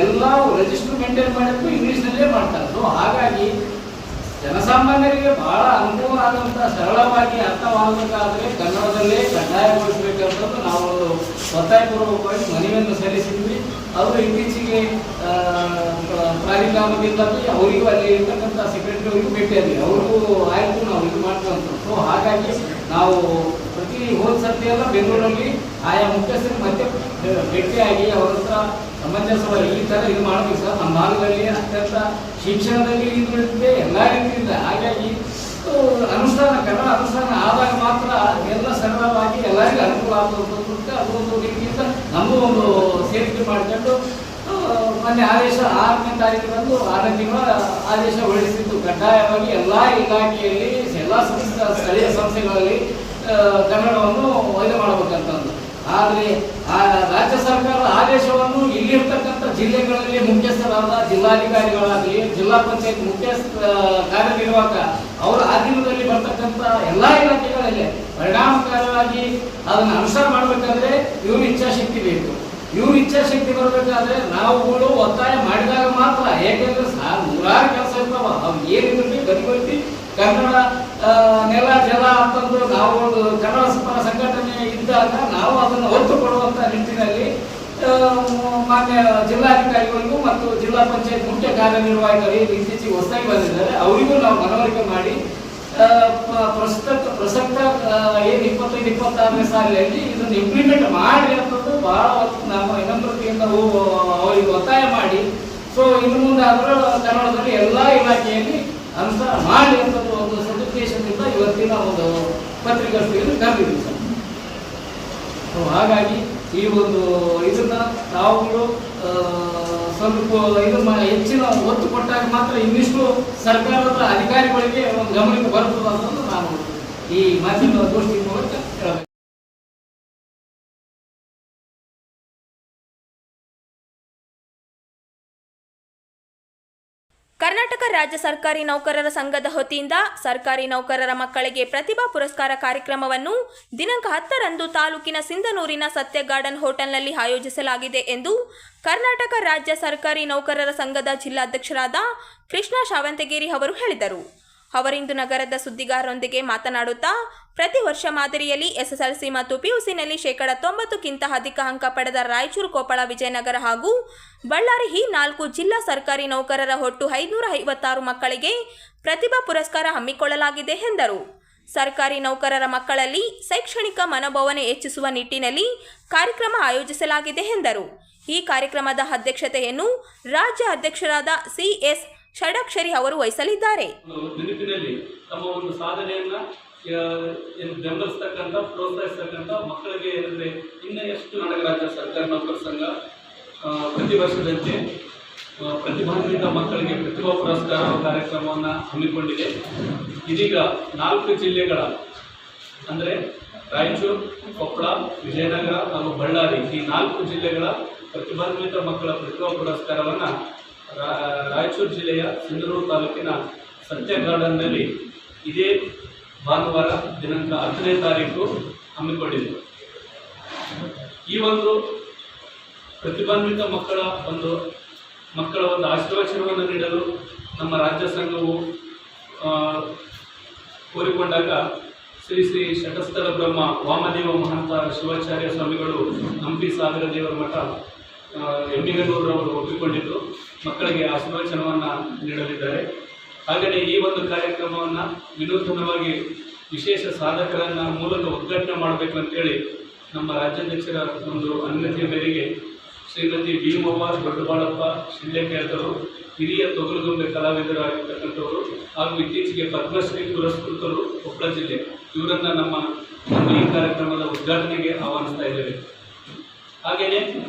ಎಲ್ಲ ರಿಜಿಸ್ಟರ್ ಮೇಂಟೈನ್ ಮಾಡೋದು ಇಂಗ್ಲಿಷ್ನಲ್ಲೇ ಮಾಡ್ತಾರೆ. ಸೊ ಹಾಗಾಗಿ ಜನಸಾಮಾನ್ಯರಿಗೆ ಬಹಳ ಅನುಕೂಲ ಆದಂಥ ಸರಳವಾಗಿ ಅರ್ಥವಾಗಬೇಕಾದ್ರೆ ಕನ್ನಡದಲ್ಲೇ ಕಡ್ಡಾಯಗೊಳಿಸಬೇಕಂತಂದು ನಾವು ಒಂದು ಒತ್ತಾಯಪೂರ್ವಕವಾಗಿ ಮನವಿಯನ್ನು ಸಲ್ಲಿಸಿದ್ವಿ. ಅವರು ಇತ್ತೀಚೆಗೆ ಪ್ರಾಧಿಕಾರದಿಂದ ಅವರಿಗೂ ಅಲ್ಲಿ ಇರ್ತಕ್ಕಂಥ ಸೆಕ್ರೆಟರಿ ಅವರಿಗೂ ಭೇಟಿಯಾದ್ವಿ. ಅವ್ರಿಗೂ ಆಯಿತು, ನಾವು ಇದು ಮಾಡ್ಕೊಂತ. ಸೊ ಹಾಗಾಗಿ ನಾವು ಪ್ರತಿ ಹೋದ ಸರ್ತಿ ಎಲ್ಲ ಬೆಂಗಳೂರಲ್ಲಿ ಆಯಾ ಮುಖ್ಯಸ್ಥರು ಮತ್ತೆ ಭೇಟಿಯಾಗಿ ಅವರ ಹತ್ರ ಸಮಂಜಸವಾಗಿ ಈ ಥರ ಇದು ಮಾಡಬೇಕು ಸರ್, ನಮ್ಮ ಭಾಗದಲ್ಲಿ ಅತ್ಯಂತ ಶಿಕ್ಷಣದಲ್ಲಿ ಹಿಂದುಳಿದಿದೆ ಎಲ್ಲ ರೀತಿಯಿಂದ. ಹಾಗಾಗಿ ಅನುಷ್ಠಾನ ಕನ್ನಡ ಅನುಷ್ಠಾನ ಆದಾಗ ಮಾತ್ರ ಎಲ್ಲ ಸರಳವಾಗಿ ಎಲ್ಲರಿಗೂ ಅನುಕೂಲ ಆಗುವಂಥ ಅದೊಂದು ರೀತಿಯಿಂದ ನಮಗೂ ಒಂದು ಸೇರಿಕೆ ಮಾಡಿಕೊಂಡು ಮೊನ್ನೆ ಆದೇಶ 6ನೇ ತಾರೀಕಿನಂದು 6ನೇ ತಿಂಗಳ ಆದೇಶ ಹೊರಡಿಸಿದ್ದು ಕಡ್ಡಾಯವಾಗಿ ಎಲ್ಲ ಇಲಾಖೆಯಲ್ಲಿ ಎಲ್ಲ ಸ್ಥಳೀಯ ಸಂಸ್ಥೆಗಳಲ್ಲಿ ಕನ್ನಡವನ್ನು ಇದು ಮಾಡಬೇಕಂತಂದು. ಆದರೆ ಆ ರಾಜ್ಯ ಸರ್ಕಾರದ ಆದೇಶವನ್ನು ಇಲ್ಲಿರ್ತಕ್ಕಂಥ ಜಿಲ್ಲೆಗಳಲ್ಲಿ ಮುಖ್ಯಸ್ಥರಾದ ಜಿಲ್ಲಾಧಿಕಾರಿಗಳಾಗಲಿ, ಜಿಲ್ಲಾ ಪಂಚಾಯತ್ ಮುಖ್ಯಸ್ಥ ಕಾರ್ಯನಿರ್ವಾಹಕ ಅವರ ಅಧೀನದಲ್ಲಿ ಬರ್ತಕ್ಕಂಥ ಎಲ್ಲ ಇಲಾಖೆಗಳಲ್ಲಿ ಪರಿಣಾಮಕಾರಿಯಾಗಿ ಅದನ್ನು ಅನುಷ್ಠಾನ ಮಾಡಬೇಕಂದ್ರೆ ಇವ್ರ ಇಚ್ಛಾಶಕ್ತಿ ಬೇಕು. ಇವ್ರ ಇಚ್ಛಾಶಕ್ತಿ ಬರಬೇಕಾದ್ರೆ ನಾವುಗಳು ಒತ್ತಾಯ ಮಾಡಿದಾಗ ಮಾತ್ರ. ಏಕೆಂದ್ರೆ ನೂರಾರು ಕೆಲಸ ಇರ್ತಾವ, ಅವು ಏನಿರುತ್ತೆ ಬದಿಗೊತ್ತಿ ಕನ್ನಡ ನೆಲ ಜಲ ಅಂತಂದು ನಾವು ಕನ್ನಡ ಪರ ಸಂಘಟನೆ ಇದ್ದಾಗ ನಾವು ಅದನ್ನು ಒತ್ತು ಕೊಡುವಂಥ ನಿಟ್ಟಿನಲ್ಲಿ ಮಾನ್ಯ ಜಿಲ್ಲಾಧಿಕಾರಿಗಳಿಗೂ ಮತ್ತು ಜಿಲ್ಲಾ ಪಂಚಾಯತ್ ಮುಖ್ಯ ಕಾರ್ಯನಿರ್ವಾಹಕರಿಗೆ ಇತ್ತೀಚೆಗೆ ಹೊಸದಾಗಿ ಬಂದಿದ್ದಾರೆ, ಅವರಿಗೂ ನಾವು ಮನವರಿಕೆ ಮಾಡಿ ಪ್ರಸಕ್ತ ಏನು 25-26ನೇ ಸಾಲಿನಲ್ಲಿ ಇದನ್ನು ಇಂಪ್ಲಿಮೆಂಟ್ ಮಾಡಿ ಅಂತಂದು ಬಹಳ ನಾವು ವಿನಮ್ರತೆಯಿಂದ ಅವರಿಗೆ ಒತ್ತಾಯ ಮಾಡಿ. ಸೊ ಇನ್ನು ಮುಂದೆ ಅದರ ಕನ್ನಡದಲ್ಲಿ ಎಲ್ಲ ಇಲಾಖೆಯಲ್ಲಿ ಅನುಷ್ಠಾನ ಮಾಡಿ ಅಂತ ಒಂದು ಸದುದ್ದೇಶದಿಂದ ಇವತ್ತಿನ ಒಂದು ಪತ್ರಿಕಾಗೋಷ್ಠಿಯನ್ನು ಕರೆದಿದ್ದೀವಿ ಸರ್. ಸೊ ಹಾಗಾಗಿ ಈ ಒಂದು ಇದನ್ನ ನಾವುಗಳು ಸ್ವಲ್ಪ ಇದನ್ನ ಹೆಚ್ಚಿನ ಒತ್ತು ಕೊಟ್ಟಾಗ ಮಾತ್ರ ಇನ್ನಿಷ್ಟು ಸರ್ಕಾರದ ಅಧಿಕಾರಿಗಳಿಗೆ ಒಂದು ಗಮನಕ್ಕೆ ಬರ್ತದೆ ಅನ್ನೋದು ನಾನು ಈ ಮಾಧ್ಯಮ ಗೋಷ್ಠಿ ಮೂಲಕ ಹೇಳಬೇಕು. ಕರ್ನಾಟಕ ರಾಜ್ಯ ಸರ್ಕಾರಿ ನೌಕರರ ಸಂಘದ ವತಿಯಿಂದ ಸರ್ಕಾರಿ ನೌಕರರ ಮಕ್ಕಳಿಗೆ ಪ್ರತಿಭಾ ಪುರಸ್ಕಾರ ಕಾರ್ಯಕ್ರಮವನ್ನು ದಿನಾಂಕ 10ರಂದು ತಾಲೂಕಿನ ಸಿಂಧನೂರಿನ ಸತ್ಯ ಗಾರ್ಡನ್ ಹೋಟೆಲ್ನಲ್ಲಿ ಆಯೋಜಿಸಲಾಗಿದೆ ಎಂದು ಕರ್ನಾಟಕ ರಾಜ್ಯ ಸರ್ಕಾರಿ ನೌಕರರ ಸಂಘದ ಜಿಲ್ಲಾಧ್ಯಕ್ಷರಾದ ಕೃಷ್ಣ ಶಾವಂತಗೇರಿ ಅವರು ಹೇಳಿದರು. ಅವರಿಂದು ನಗರದ ಸುದ್ದಿಗಾರರೊಂದಿಗೆ ಮಾತನಾಡುತ್ತಾ ಪ್ರತಿ ವರ್ಷ ಮಾದರಿಯಲ್ಲಿ ಎಸ್ಎಸ್ಎಲ್ಸಿ ಮತ್ತು ಪಿಯುಸಿನಲ್ಲಿ 90% ಅಧಿಕ ಅಂಕ ಪಡೆದ ರಾಯಚೂರು, ಕೊಪ್ಪಳ, ವಿಜಯನಗರ ಹಾಗೂ ಬಳ್ಳಾರಿ ಈ 4 ಜಿಲ್ಲಾ ಸರ್ಕಾರಿ ನೌಕರರ ಒಟ್ಟು 556 ಮಕ್ಕಳಿಗೆ ಪ್ರತಿಭಾ ಪುರಸ್ಕಾರ ಹಮ್ಮಿಕೊಳ್ಳಲಾಗಿದೆ ಎಂದರು. ಸರ್ಕಾರಿ ನೌಕರರ ಮಕ್ಕಳಲ್ಲಿ ಶೈಕ್ಷಣಿಕ ಮನೋಭಾವನೆ ಹೆಚ್ಚಿಸುವ ನಿಟ್ಟಿನಲ್ಲಿ ಕಾರ್ಯಕ್ರಮ ಆಯೋಜಿಸಲಾಗಿದೆ ಎಂದರು. ಈ ಕಾರ್ಯಕ್ರಮದ ಅಧ್ಯಕ್ಷತೆಯನ್ನು ರಾಜ್ಯ ಅಧ್ಯಕ್ಷರಾದ ಸಿ.ಎಸ್. ಷಡಕ್ಷರಿ ಅವರು ವಹಿಸಲಿದ್ದಾರೆ. ನೆನಪಿನಲ್ಲಿ ತಮ್ಮ ಒಂದು ಸಾಧನೆಯನ್ನ ಬೆಂಬಲಿಸ್ತಕ್ಕಂಥ, ಪ್ರೋತ್ಸಾಹಿಸ್ತಕ್ಕಂಥ ಮಕ್ಕಳಿಗೆ ಏನಂದರೆ ಇನ್ನು ಎಷ್ಟು ಕರ್ನಾಟಕ ರಾಜ್ಯ ಸರ್ಕಾರಿ ನೌಕರ ಸಂಘ ಪ್ರತಿ ವರ್ಷದಂತೆ ಪ್ರತಿಭಾನ್ವಿತ ಮಕ್ಕಳಿಗೆ ಪ್ರತಿಭಾ ಪುರಸ್ಕಾರ ಕಾರ್ಯಕ್ರಮವನ್ನು ಹಮ್ಮಿಕೊಂಡಿದೆ. ಇದೀಗ 4 ಜಿಲ್ಲೆಗಳ ಅಂದರೆ ರಾಯಚೂರು, ಕೊಪ್ಪಳ, ವಿಜಯನಗರ ಹಾಗೂ ಬಳ್ಳಾರಿ ಈ 4 ಜಿಲ್ಲೆಗಳ ಪ್ರತಿಭಾನ್ವಿತ ಮಕ್ಕಳ ಪ್ರತಿಭಾ ಪುರಸ್ಕಾರವನ್ನು ರಾಯಚೂರು ಜಿಲ್ಲೆಯ ಸಿಂಧನೂರು ತಾಲೂಕಿನ ಸತ್ಯ ಗಾರ್ಡನ್ನಲ್ಲಿ ಇದೇ ಭಾನುವಾರ ದಿನಾಂಕ 10ನೇ ತಾರೀಕು ಹಮ್ಮಿಕೊಂಡಿದೆ. ಈ ಒಂದು ಪ್ರತಿಭಾನ್ವಿತ ಮಕ್ಕಳ ಒಂದು ಆಶೀರ್ವಚನವನ್ನು ನೀಡಲು ನಮ್ಮ ರಾಜ್ಯ ಸಂಘವು ಕೋರಿಕೊಂಡಾಗ ಶ್ರೀ ಶಟಸ್ಥಲ ಬ್ರಹ್ಮ ವಾಮದೇವ ಮಹಂತ ಶಿವಾಚಾರ್ಯ ಸ್ವಾಮಿಗಳು ಹಂಪಿ ಸಾಗರ ದೇವರ ಮಠ ಎಮ್ಮಿಗನೂರವರು ಒಪ್ಪಿಕೊಂಡಿದ್ದು ಮಕ್ಕಳಿಗೆ ಆಶೀರ್ವಚನವನ್ನು ನೀಡಲಿದ್ದಾರೆ. ಹಾಗೆಯೇ ಈ ಒಂದು ಕಾರ್ಯಕ್ರಮವನ್ನು ವಿನೂತನವಾಗಿ ವಿಶೇಷ ಸಾಧಕರನ್ನ ಮೂಲಕ ಉದ್ಘಾಟನೆ ಮಾಡಬೇಕು ಅಂತೇಳಿ ನಮ್ಮ ರಾಜ್ಯಾಧ್ಯಕ್ಷರ ಒಂದು ಅನುಮತಿಯ ಮೇರೆಗೆ ಶ್ರೀಮತಿ ಭೀಮವ್ವ ದೊಡ್ಡಬಾಳಪ್ಪ ಶಿಂದೆಕೆಯವರು ಹಿರಿಯ ತೊಗಲುಗೊಂಬೆ ಕಲಾವಿದರಾಗಿರ್ತಕ್ಕಂಥವರು ಹಾಗೂ ಇತ್ತೀಚೆಗೆ ಪದ್ಮಶ್ರೀ ಪುರಸ್ಕೃತರು ಕೊಪ್ಪಳ ಜಿಲ್ಲೆ ಇವರನ್ನು ನಮ್ಮ ಈ ಕಾರ್ಯಕ್ರಮದ ಉದ್ಘಾಟನೆಗೆ ಆಹ್ವಾನಿಸ್ತಾ ಇದ್ದೇವೆ. ಹಾಗೆಯೇ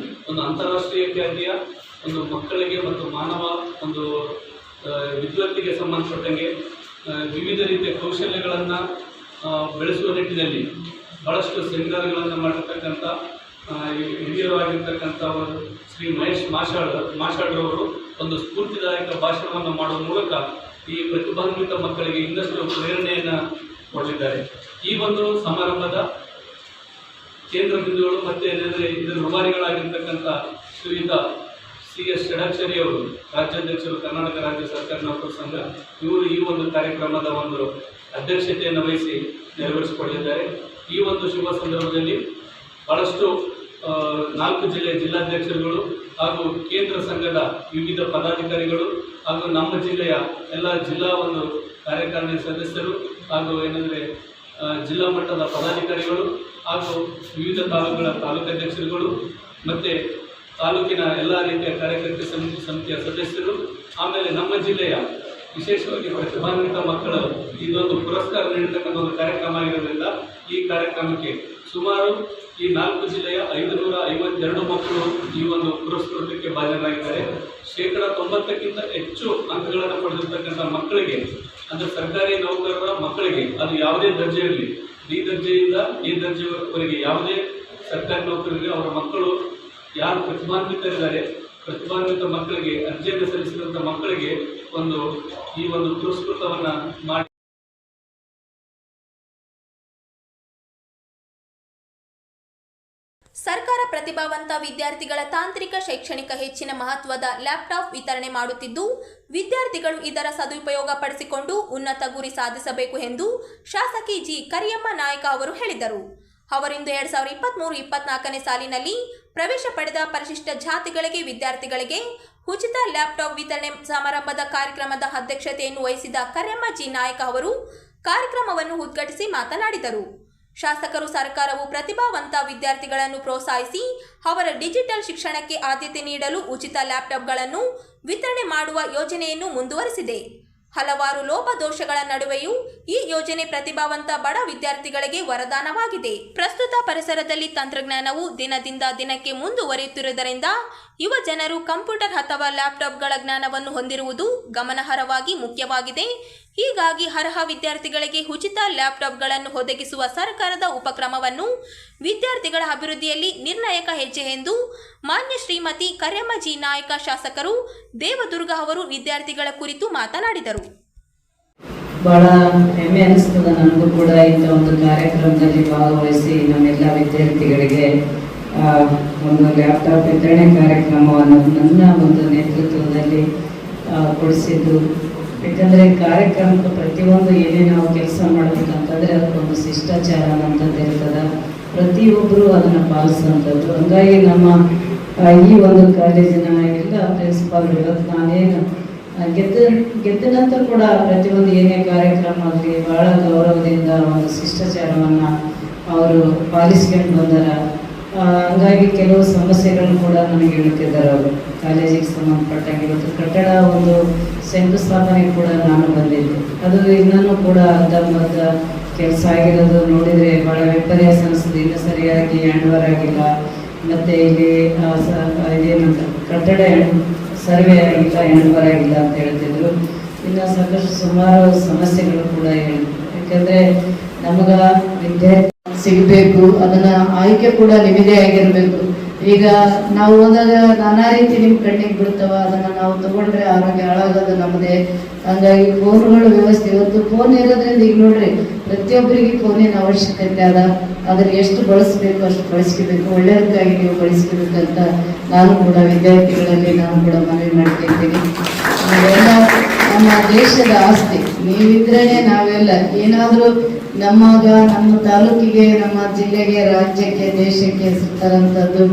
ಒಂದು ಅಂತಾರಾಷ್ಟ್ರೀಯ ಖ್ಯಾತಿಯ ಒಂದು ಮಕ್ಕಳಿಗೆ ಮತ್ತು ಮಾನವ ಒಂದು ವಿದ್ವತ್ತಿಗೆ ಸಂಬಂಧಪಟ್ಟಂಗೆ ವಿವಿಧ ರೀತಿಯ ಕೌಶಲ್ಯಗಳನ್ನು ಬೆಳೆಸುವ ನಿಟ್ಟಿನಲ್ಲಿ ಭಾಳಷ್ಟು ಸೆಮಿನಾರ್ಗಳನ್ನು ಮಾಡಿರ್ತಕ್ಕಂಥ ಹಿರಿಯರಾಗಿರ್ತಕ್ಕಂಥವರು ಶ್ರೀ ಮಹೇಶ್ ಮಾಷಾಳ್ರವರು ಒಂದು ಸ್ಫೂರ್ತಿದಾಯಕ ಭಾಷಣವನ್ನು ಮಾಡುವ ಮೂಲಕ ಈ ಪ್ರತಿಭಾನ್ವಿತ ಮಕ್ಕಳಿಗೆ ಇನ್ನಷ್ಟು ಪ್ರೇರಣೆಯನ್ನು ಕೊಡಲಿದ್ದಾರೆ. ಈ ಒಂದು ಸಮಾರಂಭದ ಕೇಂದ್ರ ಬಿಂದುಗಳು ಮತ್ತು ಏನಂದರೆ ಇದರ ರೂವಾರಿಗಳಾಗಿರ್ತಕ್ಕಂಥ ಶ್ರೀಯುತ ಸಿ.ಎಸ್. ಷಡಕ್ಷರಿ ಅವರು ರಾಜ್ಯಾಧ್ಯಕ್ಷರು ಕರ್ನಾಟಕ ರಾಜ್ಯ ಸರ್ಕಾರಿ ನೌಕರ ಸಂಘ ಇವರು ಈ ಒಂದು ಕಾರ್ಯಕ್ರಮದ ಒಂದು ಅಧ್ಯಕ್ಷತೆಯನ್ನು ವಹಿಸಿ ನೆರವೇರಿಸಿಕೊಳ್ಳಿದ್ದಾರೆ. ಈ ಒಂದು ಶುಭ ಸಂದರ್ಭದಲ್ಲಿ ಭಾಳಷ್ಟು 4 ಜಿಲ್ಲೆಯ ಜಿಲ್ಲಾಧ್ಯಕ್ಷರುಗಳು ಹಾಗೂ ಕೇಂದ್ರ ಸಂಘದ ವಿವಿಧ ಪದಾಧಿಕಾರಿಗಳು ಹಾಗೂ ನಮ್ಮ ಜಿಲ್ಲೆಯ ಎಲ್ಲ ಜಿಲ್ಲಾ ಒಂದು ಕಾರ್ಯಕಾರಿಣಿ ಸದಸ್ಯರು ಹಾಗೂ ಏನಂದರೆ ಜಿಲ್ಲಾ ಮಟ್ಟದ ಪದಾಧಿಕಾರಿಗಳು ಹಾಗೂ ವಿವಿಧ ತಾಲೂಕುಗಳ ತಾಲೂಕಾಧ್ಯಕ್ಷರುಗಳು ಮತ್ತು ತಾಲೂಕಿನ ಎಲ್ಲ ರೀತಿಯ ಕಾರ್ಯಕರ್ತ ಸಮಿತಿಯ ಸದಸ್ಯರು, ಆಮೇಲೆ ನಮ್ಮ ಜಿಲ್ಲೆಯ ವಿಶೇಷವಾಗಿ ಪ್ರತಿಭಾನ್ವಿತ ಮಕ್ಕಳು ಇದೊಂದು ಪುರಸ್ಕಾರ ನೀಡತಕ್ಕಂಥ ಒಂದು ಕಾರ್ಯಕ್ರಮ ಆಗಿರೋದ್ರಿಂದ ಈ ಕಾರ್ಯಕ್ರಮಕ್ಕೆ ಸುಮಾರು ಈ 4 ಜಿಲ್ಲೆಯ 552 ಮಕ್ಕಳು ಈ ಒಂದು ಪುರಸ್ಕೃತಕ್ಕೆ ಭಾಜನರಾಗಿದ್ದಾರೆ. 90%ಕ್ಕಿಂತ ಹೆಚ್ಚು ಅಂಕಗಳನ್ನು ಪಡೆದಿರ್ತಕ್ಕಂಥ ಮಕ್ಕಳಿಗೆ ಅಂದರೆ ಸರ್ಕಾರಿ ನೌಕರರ ಮಕ್ಕಳಿಗೆ ಅದು ಯಾವುದೇ ದರ್ಜೆ ಇರಲಿ, ಡಿ ದರ್ಜೆಯಿಂದ ಎ ದರ್ಜೆವರೆಗೆ ಯಾವುದೇ ಸರ್ಕಾರಿ ನೌಕರರಿಗೆ ಅವರ ಮಕ್ಕಳು ಯಾರು ಪ್ರತಿಭಾನ್ವಿತರಿದ್ದಾರೆ, ಪ್ರತಿಭಾನ್ವಿತ ಮಕ್ಕಳಿಗೆ ಅರ್ಜಿಯನ್ನು ಸಲ್ಲಿಸಿದಂಥ ಮಕ್ಕಳಿಗೆ ಈ ಒಂದು ಪುರಸ್ಕೃತವನ್ನು ಮಾಡಿ ಸರ್ಕಾರ ಪ್ರತಿಭಾವಂತ ವಿದ್ಯಾರ್ಥಿಗಳ ತಾಂತ್ರಿಕ ಶೈಕ್ಷಣಿಕ ಹೆಚ್ಚಿನ ಮಹತ್ವದ ಲ್ಯಾಪ್ಟಾಪ್ ವಿತರಣೆ ಮಾಡುತ್ತಿದ್ದು, ವಿದ್ಯಾರ್ಥಿಗಳು ಇದರ ಸದುಪಯೋಗ ಪಡಿಸಿಕೊಂಡು ಉನ್ನತ ಗುರಿ ಸಾಧಿಸಬೇಕು ಎಂದು ಶಾಸಕಿ ಜಿ. ಕರಿಯಮ್ಮ ನಾಯಕ ಅವರು ಹೇಳಿದರು. ಅವರಿಂದು 2023-24ನೇ ಸಾಲಿನಲ್ಲಿ ಪ್ರವೇಶ ಪಡೆದ ಪರಿಶಿಷ್ಟ ಜಾತಿಗಳಿಗೆ ವಿದ್ಯಾರ್ಥಿಗಳಿಗೆ ಉಚಿತ ಲ್ಯಾಪ್ಟಾಪ್ ವಿತರಣೆ ಸಮಾರಂಭದ ಕಾರ್ಯಕ್ರಮದ ಅಧ್ಯಕ್ಷತೆಯನ್ನು ವಹಿಸಿದ ಕರಿಯಮ್ಮ ಜಿ. ನಾಯಕ ಅವರು ಕಾರ್ಯಕ್ರಮವನ್ನು ಉದ್ಘಾಟಿಸಿ ಮಾತನಾಡಿದರು. ಶಾಸಕರು ಸರ್ಕಾರವು ಪ್ರತಿಭಾವಂತ ವಿದ್ಯಾರ್ಥಿಗಳನ್ನು ಪ್ರೋತ್ಸಾಹಿಸಿ ಅವರ ಡಿಜಿಟಲ್ ಶಿಕ್ಷಣಕ್ಕೆ ಆದ್ಯತೆ ನೀಡಲು ಉಚಿತ ಲ್ಯಾಪ್ಟಾಪ್ಗಳನ್ನು ವಿತರಣೆ ಮಾಡುವ ಯೋಜನೆಯನ್ನು ಮುಂದುವರೆಸಿದೆ. ಹಲವಾರು ಲೋಪದೋಷಗಳ ನಡುವೆಯೂ ಈ ಯೋಜನೆ ಪ್ರತಿಭಾವಂತ ಬಡ ವಿದ್ಯಾರ್ಥಿಗಳಿಗೆ ವರದಾನವಾಗಿದೆ. ಪ್ರಸ್ತುತ ಪರಿಸರದಲ್ಲಿ ತಂತ್ರಜ್ಞಾನವು ದಿನದಿಂದ ದಿನಕ್ಕೆ ಮುಂದುವರಿಯುತ್ತಿರುವುದರಿಂದ ಯುವ ಜನರು ಕಂಪ್ಯೂಟರ್ ಅಥವಾ ಲ್ಯಾಪ್ಟಾಪ್ಗಳ ಜ್ಞಾನವನ್ನು ಹೊಂದಿರುವುದು ಗಮನಾರ್ಹವಾಗಿ ಮುಖ್ಯವಾಗಿದೆ. ಹೀಗಾಗಿ ಅರ್ಹ ವಿದ್ಯಾರ್ಥಿಗಳಿಗೆ ಉಚಿತ ಲ್ಯಾಪ್ಟಾಪ್ಗಳನ್ನು ಒದಗಿಸುವ ಸರ್ಕಾರದ ಉಪಕ್ರಮವನ್ನು ವಿದ್ಯಾರ್ಥಿಗಳ ಅಭಿವೃದ್ಧಿಯಲ್ಲಿ ನಿರ್ಣಾಯಕ ಹೆಜ್ಜೆ ಎಂದು ಮಾನ್ಯ ಶ್ರೀಮತಿ ಕರ್ಯಮ್ಮ ಜಿ ನಾಯಕ ಶಾಸಕರು ದೇವದುರ್ಗ ಅವರು ವಿದ್ಯಾರ್ಥಿಗಳ ಕುರಿತು ಮಾತನಾಡಿದರು. ಬಹಳ ಹೆಮ್ಮೆ ಅನಿಸ್ತದೆ ನನಗೂ ಕೂಡ ಇಂಥ ಒಂದು ಕಾರ್ಯಕ್ರಮದಲ್ಲಿ ಭಾಗವಹಿಸಿ ನಮ್ಮೆಲ್ಲ ವಿದ್ಯಾರ್ಥಿಗಳಿಗೆ ಒಂದು ಲ್ಯಾಪ್ಟಾಪ್ ವಿತರಣೆ ಕಾರ್ಯಕ್ರಮವನ್ನು ನನ್ನ ಒಂದು ನೇತೃತ್ವದಲ್ಲಿ ಕೊಡಿಸಿದ್ದು. ಯಾಕಂದರೆ ಕಾರ್ಯಕ್ರಮಕ್ಕೆ ಪ್ರತಿಯೊಂದು ಏನೇ ನಾವು ಕೆಲಸ ಮಾಡಬೇಕಂತಂದರೆ ಅದಕ್ಕೊಂದು ಶಿಷ್ಟಾಚಾರ ಅನ್ನೋಂಥದ್ದು ಇರ್ತದೆ, ಪ್ರತಿಯೊಬ್ಬರು ಅದನ್ನು ಪಾಲಿಸುವಂಥದ್ದು. ಹಂಗಾಗಿ ನಮ್ಮ ಈ ಒಂದು ಕಾಲೇಜಿನ ಎಲ್ಲ ಪ್ರಿನ್ಸಿಪಾಲ್ಗಳು ಇವತ್ತು ನಾನೇನು ಗೆದ್ದ ನಂತರ ಕೂಡ ಪ್ರತಿಯೊಂದು ಏನೇ ಕಾರ್ಯಕ್ರಮ ಆಗಲಿ ಭಾಳ ಗೌರವದಿಂದ ಒಂದು ಶಿಷ್ಟಾಚಾರವನ್ನು ಅವರು ಪಾಲಿಸ್ಕೊಂಡು ಬಂದಾರ. ಹಂಗಾಗಿ ಕೆಲವು ಸಮಸ್ಯೆಗಳನ್ನು ಕೂಡ ನನಗೆ ಹೇಳ್ತಿದ್ದಾರೆ ಅವರು ಕಾಲೇಜಿಗೆ ಸಂಬಂಧಪಟ್ಟಾಗ. ಇವತ್ತು ಕಟ್ಟಡ ಒಂದು ಶಂಕುಸ್ಥಾಪನೆ ಕೂಡ ನಾನು ಬಂದಿದ್ದೆ, ಅದು ಇನ್ನೂ ಕೂಡ ಅರ್ಧಂಬರ್ಧ ಕೆಲಸ ಆಗಿರೋದು ನೋಡಿದರೆ ಭಾಳ ವಿಪರ್ಯಾಸ ಅನಿಸ್ತದೆ. ಇನ್ನೂ ಸರಿಯಾಗಿ ಹ್ಯಾಂಡ್ಓವರ್ ಆಗಿಲ್ಲ, ಮತ್ತು ಇಲ್ಲಿ ಇದೇನಂತ ಕಟ್ಟಡ ಸರ್ವೆ ಆಗಿಲ್ಲ, ಹ್ಯಾಂಡ್ಓವರ್ ಆಗಿಲ್ಲ ಅಂತ ಹೇಳ್ತಿದ್ರು. ಇನ್ನು ಸಾಕಷ್ಟು ಸುಮಾರು ಸಮಸ್ಯೆಗಳು ಕೂಡ ಯಾಕಂದರೆ ನಮಗೆ ವಿದ್ಯಾರ್ಥಿ ಸಿಗಬೇಕು, ಅದನ್ನ ಆಯ್ಕೆ ಕೂಡ ನಿಮ್ಮದೇ ಆಗಿರಬೇಕು. ಈಗ ನಾವು ಹೋದಾಗ ನಾನಾ ರೀತಿ ನಿಮ್ಮ ಕಣ್ಣಿಗೆ ಬಿಡ್ತಾವ, ಅದನ್ನ ನಾವು ತಗೊಂಡ್ರೆ ಆರೋಗ್ಯ ಹಾಳಾಗೋದು ನಮ್ಮದೇ. ಹಂಗಾಗಿ ಫೋನ್ಗಳ ವ್ಯವಸ್ಥೆ, ಇವತ್ತು ಫೋನ್ ಇರೋದ್ರಿಂದ ಈಗ ನೋಡ್ರಿ ಪ್ರತಿಯೊಬ್ಬರಿಗೆ ಫೋನಿನ ಅವಶ್ಯಕತೆ ಅದ. ಅದನ್ನ ಎಷ್ಟು ಬಳಸಬೇಕು ಅಷ್ಟು ಬಳಸ್ಕೋಬೇಕು, ಒಳ್ಳೆಯದಕ್ಕಾಗಿ ನೀವು ಬಳಸ್ಕೋಬೇಕಂತ ನಾನು ಕೂಡ ವಿದ್ಯಾರ್ಥಿಗಳಲ್ಲಿ ನಾನು ಕೂಡ ಮನವಿ ಮಾಡ್ತಿದ್ದೀನಿ. ನಾವೆಲ್ಲ ನಮ್ಮ ದೇಶದ ಆಸ್ತಿ, ನೀವಿದ್ರೇ ನಾವೆಲ್ಲ ಏನಾದರೂ ನಮ್ಮ ತಾಲೂಕಿಗೆ, ನಮ್ಮ ಜಿಲ್ಲೆಗೆ, ರಾಜ್ಯಕ್ಕೆ, ದೇಶಕ್ಕೆ ತರಂಥದ್ದು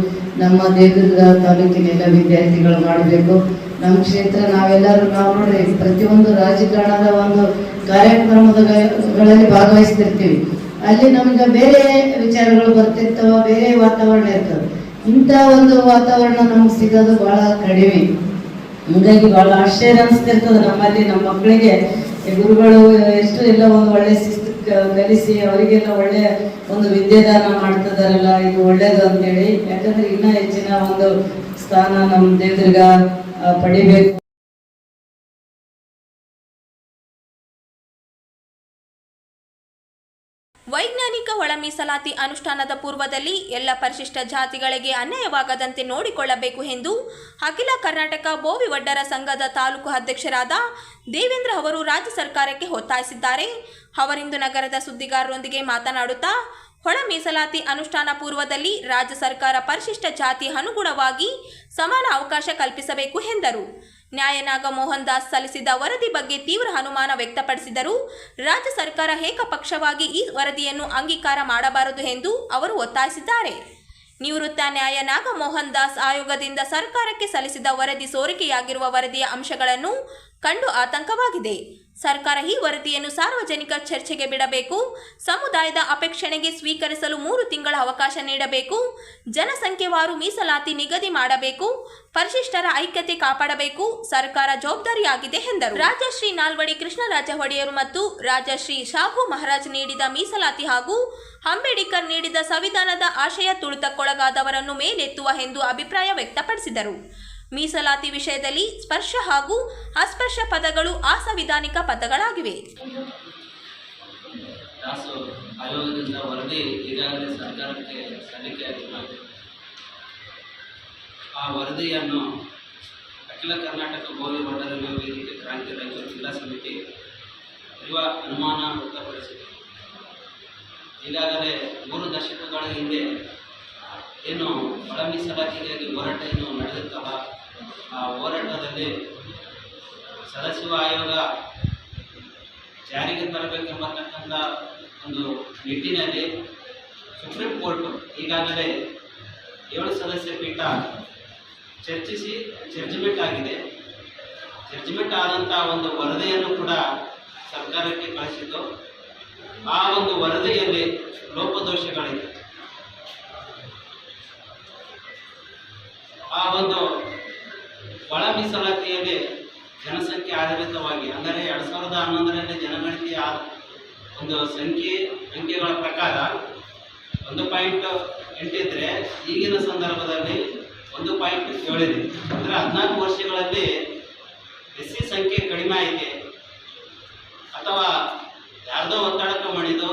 ನಮ್ಮ ದೇವದುರ್ಗ ತಾಲೂಕಿನೆಲ್ಲ ವಿದ್ಯಾರ್ಥಿಗಳು ಮಾಡಬೇಕು. ನಮ್ಮ ಕ್ಷೇತ್ರ ನಾವೆಲ್ಲರೂ ನಾವು ನೋಡ್ರಿ ಪ್ರತಿಯೊಂದು ರಾಜಕಾರಣದ ಒಂದು ಕಾರ್ಯಕ್ರಮಗಳಲ್ಲಿ ಭಾಗವಹಿಸ್ತಿರ್ತೀವಿ. ಅಲ್ಲಿ ನಮ್ಗೆ ಬೇರೆ ವಿಚಾರಗಳು ಬರ್ತಿರ್ತವ, ಬೇರೆ ವಾತಾವರಣ ಇರ್ತವೆ. ಇಂಥ ಒಂದು ವಾತಾವರಣ ನಮ್ಗೆ ಸಿಗೋದು ಬಹಳ ಕಡಿಮೆ. ಹಂಗಾಗಿ ಬಹಳ ಆಶ್ಚರ್ಯ ಅನಿಸ್ತಿರ್ತದೆ ನಮ್ಮಲ್ಲಿ. ನಮ್ಮ ಮಕ್ಕಳಿಗೆ ಗುರುಗಳು ಎಷ್ಟು ಎಲ್ಲ ಒಂದು ಒಳ್ಳೆ ಶಿಸ್ತು ಕಲಿಸಿ ಅವರಿಗೆಲ್ಲ ಒಳ್ಳೆಯ ಒಂದು ವಿದ್ಯಾದಾನ ಮಾಡ್ತಿದಾರಲ್ಲ, ಇದು ಒಳ್ಳೇದು ಅಂತೇಳಿ. ಯಾಕಂದ್ರೆ ಇನ್ನೂ ಹೆಚ್ಚಿನ ಒಂದು ಸ್ಥಾನ ನಮ್ಮ ದೇವದುರ್ಗ ಪಡಿಬೇಕು. ವೈಜ್ಞಾನಿಕ ಒಳ ಮೀಸಲಾತಿ ಅನುಷ್ಠಾನದ ಪೂರ್ವದಲ್ಲಿ ಎಲ್ಲ ಪರಿಶಿಷ್ಟ ಜಾತಿಗಳಿಗೆ ಅನ್ಯಾಯವಾಗದಂತೆ ನೋಡಿಕೊಳ್ಳಬೇಕು ಎಂದು ಅಖಿಲ ಕರ್ನಾಟಕ ಬೋವಿ ವಡ್ಡರ ಸಂಘದ ತಾಲೂಕು ಅಧ್ಯಕ್ಷರಾದ ದೇವೇಂದ್ರ ಅವರು ರಾಜ್ಯ ಸರ್ಕಾರಕ್ಕೆ ಒತ್ತಾಯಿಸಿದ್ದಾರೆ. ಅವರಿಂದು ನಗರದ ಸುದ್ದಿಗಾರರೊಂದಿಗೆ ಮಾತನಾಡುತ್ತಾ ಒಳ ಮೀಸಲಾತಿ ಅನುಷ್ಠಾನ ಪೂರ್ವದಲ್ಲಿ ರಾಜ್ಯ ಸರ್ಕಾರ ಪರಿಶಿಷ್ಟ ಜಾತಿ ಅನುಗುಣವಾಗಿ ಸಮಾನ ಅವಕಾಶ ಕಲ್ಪಿಸಬೇಕು ಎಂದರು. ನ್ಯಾಯ ನಾಗಮೋಹನ್ ದಾಸ್ ಸಲ್ಲಿಸಿದ ವರದಿ ಬಗ್ಗೆ ತೀವ್ರ ಅನುಮಾನ ವ್ಯಕ್ತಪಡಿಸಿದರು. ರಾಜ್ಯ ಸರ್ಕಾರ ಏಕಪಕ್ಷವಾಗಿ ಈ ವರದಿಯನ್ನು ಅಂಗೀಕಾರ ಮಾಡಬಾರದು ಎಂದು ಅವರು ಒತ್ತಾಯಿಸಿದ್ದಾರೆ. ನಿವೃತ್ತ ನ್ಯಾಯ ನಾಗಮೋಹನ್ ದಾಸ್ ಆಯೋಗದಿಂದ ಸರ್ಕಾರಕ್ಕೆ ಸಲ್ಲಿಸಿದ ವರದಿ ಸೋರಿಕೆಯಾಗಿರುವ ವರದಿಯ ಅಂಶಗಳನ್ನು ಕಂಡು ಆತಂಕವಾಗಿದೆ. ಸರ್ಕಾರ ಈ ವರದಿಯನ್ನು ಸಾರ್ವಜನಿಕ ಚರ್ಚೆಗೆ ಬಿಡಬೇಕು. ಸಮುದಾಯದ ಅಪೇಕ್ಷಣೆಗೆ ಸ್ವೀಕರಿಸಲು 3 ತಿಂಗಳ ಅವಕಾಶ ನೀಡಬೇಕು. ಜನಸಂಖ್ಯೆವಾರು ಮೀಸಲಾತಿ ನಿಗದಿ ಮಾಡಬೇಕು. ಪರಿಶಿಷ್ಟರ ಐಕ್ಯತೆ ಕಾಪಾಡಬೇಕು. ಸರ್ಕಾರ ಜವಾಬ್ದಾರಿಯಾಗಿದೆ ಎಂದರು. ರಾಜಶ್ರೀ ನಾಲ್ವಡಿ ಕೃಷ್ಣರಾಜ ಒಡೆಯರು ಮತ್ತು ರಾಜಶ್ರೀ ಶಾಹು ಮಹಾರಾಜ್ ನೀಡಿದ ಮೀಸಲಾತಿ ಹಾಗೂ ಅಂಬೇಡ್ಕರ್ ನೀಡಿದ ಸಂವಿಧಾನದ ಆಶಯ ತುಳಿತಕ್ಕೊಳಗಾದವರನ್ನು ಮೇಲೆತ್ತುವ ಎಂದು ಅಭಿಪ್ರಾಯ ವ್ಯಕ್ತಪಡಿಸಿದರು. ಮೀಸಲಾತಿ ವಿಷಯದಲ್ಲಿ ಸ್ಪರ್ಶ ಹಾಗೂ ಅಸ್ಪರ್ಶ ಪದಗಳು ಅಸಂವಿಧಾನಿಕ ಪದಗಳಾಗಿವೆ. ಆಯೋಗದಿಂದ ವರದಿ ಈಗಾಗಲೇ ಸರ್ಕಾರಕ್ಕೆ ಸಲ್ಲಿಕೆಯಾಗಿಲ್ಲ. ಆ ವರದಿಯನ್ನು ಅಖಿಲ ಕರ್ನಾಟಕ ಬೋವಿ ವಡ್ಡರ ವೇದಿಕೆ ಕ್ರಾಂತಿ ರೈತ ಜಿಲ್ಲಾ ಸಮಿತಿ ತೀವ್ರ ಅನುಮಾನ ವ್ಯಕ್ತಪಡಿಸಿದೆ. ಈಗಾಗಲೇ 3 ದಶಕಗಳ ಹಿಂದೆ ಏನು ಒಳ ಮೀಸಲಾತಿಗಾಗಿ ಹೋರಾಟ ಏನು ನಡೆದಿತ್ತಲ್ಲ, ಆ ಹೋರಾಟದಲ್ಲಿ ಸದಸ್ಯ ಆಯೋಗ ಜಾರಿಗೆ ತರಬೇಕೆಂಬತಕ್ಕಂಥ ಒಂದು ನಿಟ್ಟಿನಲ್ಲಿ ಸುಪ್ರೀಂ ಕೋರ್ಟ್ ಈಗಾಗಲೇ 7 ಸದಸ್ಯ ಪೀಠ ಚರ್ಚಿಸಿ ಜಡ್ಜ್ಮೆಂಟ್ ಆಗಿದೆ. ಜಡ್ಜ್ಮೆಂಟ್ ಆದಂಥ ಒಂದು ವರದಿಯನ್ನು ಕೂಡ ಸರ್ಕಾರಕ್ಕೆ ಕಳಿಸಿದ್ದು. ಆ ಒಂದು ವರದಿಯಲ್ಲಿ ಲೋಪದೋಷಗಳಿದೆ. ಆ ಒಂದು ಒಳ ಮೀಸಲಾತಿಯಲ್ಲಿ ಜನಸಂಖ್ಯೆ ಆಧಾರಿತವಾಗಿ, ಅಂದರೆ 2011ರಲ್ಲಿ ಜನಗಣತಿಯ ಒಂದು ಅಂಕೆಗಳ ಪ್ರಕಾರ 1.8 ಇದ್ದರೆ ಈಗಿನ ಸಂದರ್ಭದಲ್ಲಿ 1.7 ಇದೆ. ಅಂದರೆ 14 ವರ್ಷಗಳಲ್ಲಿ SC ಸಂಖ್ಯೆ ಕಡಿಮೆ ಐತೆ ಅಥವಾ ಯಾರ್ದೋ ಒತ್ತಡಕ್ಕೆ ಮಣಿದು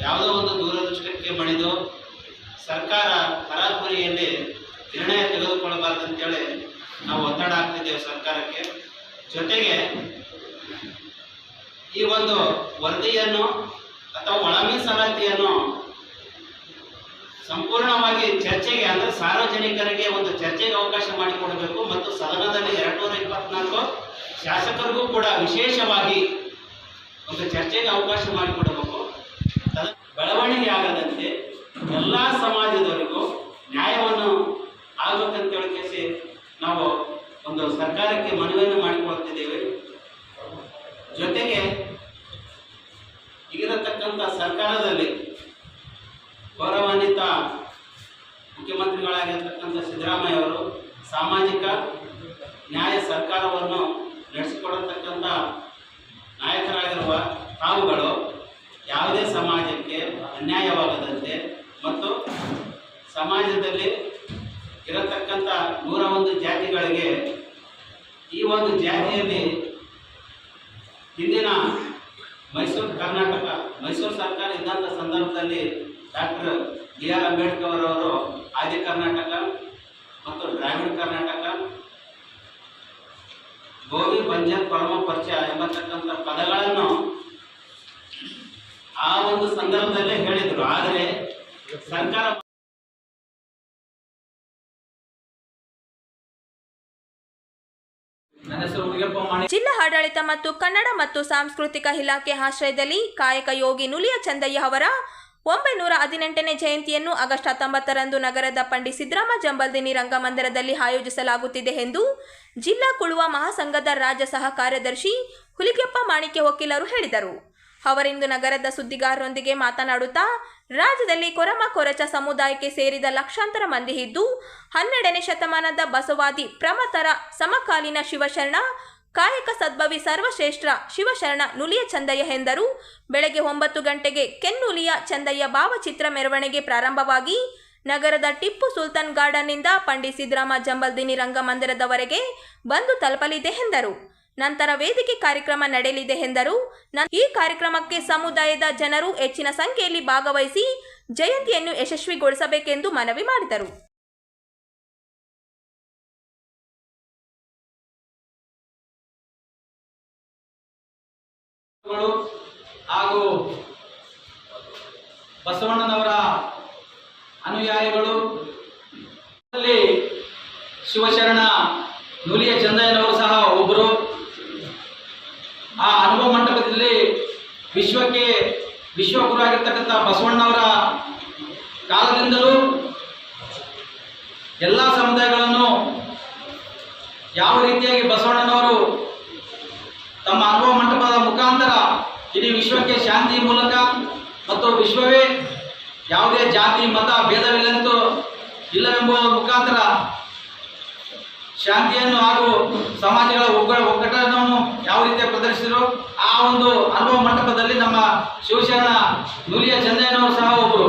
ಯಾವುದೋ ಒಂದು ದೂರದೃಷ್ಟಕ್ಕೆ ಮಣಿದು ಸರ್ಕಾರ ಹರಾಪುರಿಯಲ್ಲಿ ನಿರ್ಣಯ ತೆಗೆದುಕೊಳ್ಳಬಾರ್ದಂತೇಳಿ ನಾವು ಒತ್ತಡ ಹಾಕ್ತಿದ್ದೇವೆ ಸರ್ಕಾರಕ್ಕೆ. ಜೊತೆಗೆ ಈ ಒಂದು ವರದಿಯನ್ನು ಅಥವಾ ಒಳ ಮೀಸಲಾತಿಯನ್ನು ಸಂಪೂರ್ಣವಾಗಿ ಚರ್ಚೆಗೆ ಅಂದರೆ ಸಾರ್ವಜನಿಕರಿಗೆ ಒಂದು ಚರ್ಚೆಗೆ ಅವಕಾಶ ಮಾಡಿಕೊಡಬೇಕು ಮತ್ತು ಸದನದಲ್ಲಿ 224 ಶಾಸಕರಿಗೂ ಕೂಡ ವಿಶೇಷವಾಗಿ ಒಂದು ಚರ್ಚೆಗೆ ಅವಕಾಶ ಮಾಡಿಕೊಡಬೇಕು. ಬೆಳವಣಿಗೆ ಆಗದಂತೆ ಎಲ್ಲ ಸಮಾಜದವರಿಗೂ ನ್ಯಾಯವನ್ನು ಆಗಬೇಕಂತೇಳಿ ಕೇಸಿ ನಾವು ಒಂದು ಸರ್ಕಾರಕ್ಕೆ ಮನವಿಯನ್ನು ಮಾಡಿಕೊಳ್ತಿದ್ದೇವೆ. ಜೊತೆಗೆ ಈಗಿರತಕ್ಕಂಥ ಸರ್ಕಾರದಲ್ಲಿ ಗೌರವಾನ್ವಿತ ಮುಖ್ಯಮಂತ್ರಿಗಳಾಗಿರ್ತಕ್ಕಂಥ ಸಿದ್ದರಾಮಯ್ಯ ಅವರು ಸಾಮಾಜಿಕ ನ್ಯಾಯ ಸರ್ಕಾರವನ್ನು ನಡೆಸಿಕೊಡತಕ್ಕಂಥ ನಾಯಕರಾಗಿರುವ ತಾವುಗಳು ಯಾವುದೇ ಸಮಾಜಕ್ಕೆ ಅನ್ಯಾಯವಾಗದಂತೆ ಮತ್ತು ಸಮಾಜದಲ್ಲಿ ಇರತಕ್ಕಂಥ 101 ಜಾತಿಗಳಿಗೆ ಈ ಒಂದು ಜಾತಿಯಲ್ಲಿ ಹಿಂದಿನ ಮೈಸೂರು ಸರ್ಕಾರ ಇದ್ದಂಥ ಸಂದರ್ಭದಲ್ಲಿ ಡಾಕ್ಟರ್ BR ಅಂಬೇಡ್ಕರ್ ಅವರು ಆದಿ ಕರ್ನಾಟಕ ಮತ್ತು ದ್ರಾವಿಡ ಕರ್ನಾಟಕ, ಗೋವಿ ಬಂಜರ್ ಪರಮ ಪರಿಚಯ ಎಂಬತಕ್ಕಂಥ ಪದಗಳನ್ನು ಆ ಒಂದು ಸಂದರ್ಭದಲ್ಲೇ ಹೇಳಿದರು. ಆದರೆ ಸರ್ಕಾರ ಜಿಲ್ಲಾ ಆಡಳಿತ ಮತ್ತು ಕನ್ನಡ ಮತ್ತು ಸಾಂಸ್ಕೃತಿಕ ಇಲಾಖೆ ಆಶ್ರಯದಲ್ಲಿ ಕಾಯಕ ಯೋಗಿ ನುಲಿಯ ಚಂದಯ್ಯ ಅವರ 918ನೇ ಜಯಂತಿಯನ್ನು ಆಗಸ್ಟ್ 19ರಂದು ನಗರದ ಪಂಡಿತ್ ಸಿದ್ದರಾಮ ಜಂಬಲ್ದಿನಿ ರಂಗಮಂದಿರದಲ್ಲಿ ಆಯೋಜಿಸಲಾಗುತ್ತಿದೆ ಎಂದು ಜಿಲ್ಲಾ ಕುಳುವ ಮಹಾಸಂಘದ ರಾಜ್ಯ ಸಹ ಕಾರ್ಯದರ್ಶಿ ಹುಲಿಗೆಪ್ಪ ಮಾಣಿಕ್ಯ ವಕೀಲರು ಹೇಳಿದರು. ಅವರಿಂದು ನಗರದ ಸುದ್ದಿಗಾರರೊಂದಿಗೆ ಮಾತನಾಡುತ್ತಾ ರಾಜ್ಯದಲ್ಲಿ ಕೊರಮ ಕೊರಚ ಸಮುದಾಯಕ್ಕೆ ಸೇರಿದ ಲಕ್ಷಾಂತರ ಮಂದಿ ಇದ್ದು 12ನೇ ಶತಮಾನದ ಬಸವಾದಿ ಪ್ರಮಥರ ಸಮಕಾಲೀನ ಶಿವಶರಣ ಕಾಯಕ ಸದ್ಭವಿ ಸರ್ವಶ್ರೇಷ್ಠ ಶಿವಶರಣ ನುಲಿಯ ಚಂದಯ್ಯ ಎಂದರು. ಬೆಳಗ್ಗೆ 9 ಗಂಟೆಗೆ ಕೆನ್ನುಲಿಯ ಚಂದಯ್ಯ ಭಾವಚಿತ್ರ ಮೆರವಣಿಗೆ ಪ್ರಾರಂಭವಾಗಿ ನಗರದ ಟಿಪ್ಪು ಸುಲ್ತಾನ್ ಗಾರ್ಡನ್ನಿಂದ ಪಂಡಿತ್ ಸಿದ್ದರಾಮ ಜಂಬಲ್ದಿನಿ ರಂಗಮಂದಿರದವರೆಗೆ ಬಂದು ತಲುಪಲಿದೆ ಎಂದರು. ನಂತರ ವೇದಿಕೆ ಕಾರ್ಯಕ್ರಮ ನಡೆಯಲಿದೆ ಎಂದರು. ಈ ಕಾರ್ಯಕ್ರಮಕ್ಕೆ ಸಮುದಾಯದ ಜನರು ಹೆಚ್ಚಿನ ಸಂಖ್ಯೆಯಲ್ಲಿ ಭಾಗವಹಿಸಿ ಜಯಂತಿಯನ್ನು ಯಶಸ್ವಿಗೊಳಿಸಬೇಕೆಂದು ಮನವಿ ಮಾಡಿದರು. ಹಾಗೂ ಬಸವಣ್ಣನವರ ಅನುಯಾಯಿಗಳು ಶಿವಶರಣ ನುಲಿಯ ಚಂದಯ್ಯನವರು ಸಹ ಒಬ್ಬರು. ಆ ಅನುಭವ ಮಂಟಪದಲ್ಲಿ ವಿಶ್ವಗುರು ಆಗಿರ್ತಕ್ಕಂಥ ಬಸವಣ್ಣವರ ಕಾಲದಿಂದಲೂ ಎಲ್ಲ ಸಮುದಾಯಗಳನ್ನು ಯಾವ ರೀತಿಯಾಗಿ ಬಸವಣ್ಣನವರು ತಮ್ಮ ಅನುಭವ ಮಂಟಪದ ಮುಖಾಂತರ ಇಡೀ ವಿಶ್ವಕ್ಕೆ ಶಾಂತಿ ಮೂಲಕ ಮತ್ತು ವಿಶ್ವವೇ ಯಾವುದೇ ಜಾತಿ ಮತ ಇಲ್ಲವೆಂಬುವ ಮುಖಾಂತರ ಶಾಂತಿಯನ್ನು ಹಾಗೂ ಸಮಾಜಗಳ ಒಗ್ಗಟ್ಟನ್ನು ಯಾವ ರೀತಿಯ ಪ್ರದರ್ಶಿಸಿದ್ರು ಆ ಒಂದು ಅನುಭವ ಮಂಟಪದಲ್ಲಿ ನಮ್ಮ ಶಿವಶರಣ ನುಲಿಯ ಚಂದಯ್ಯನವರು ಸಹ ಒಬ್ಬರು.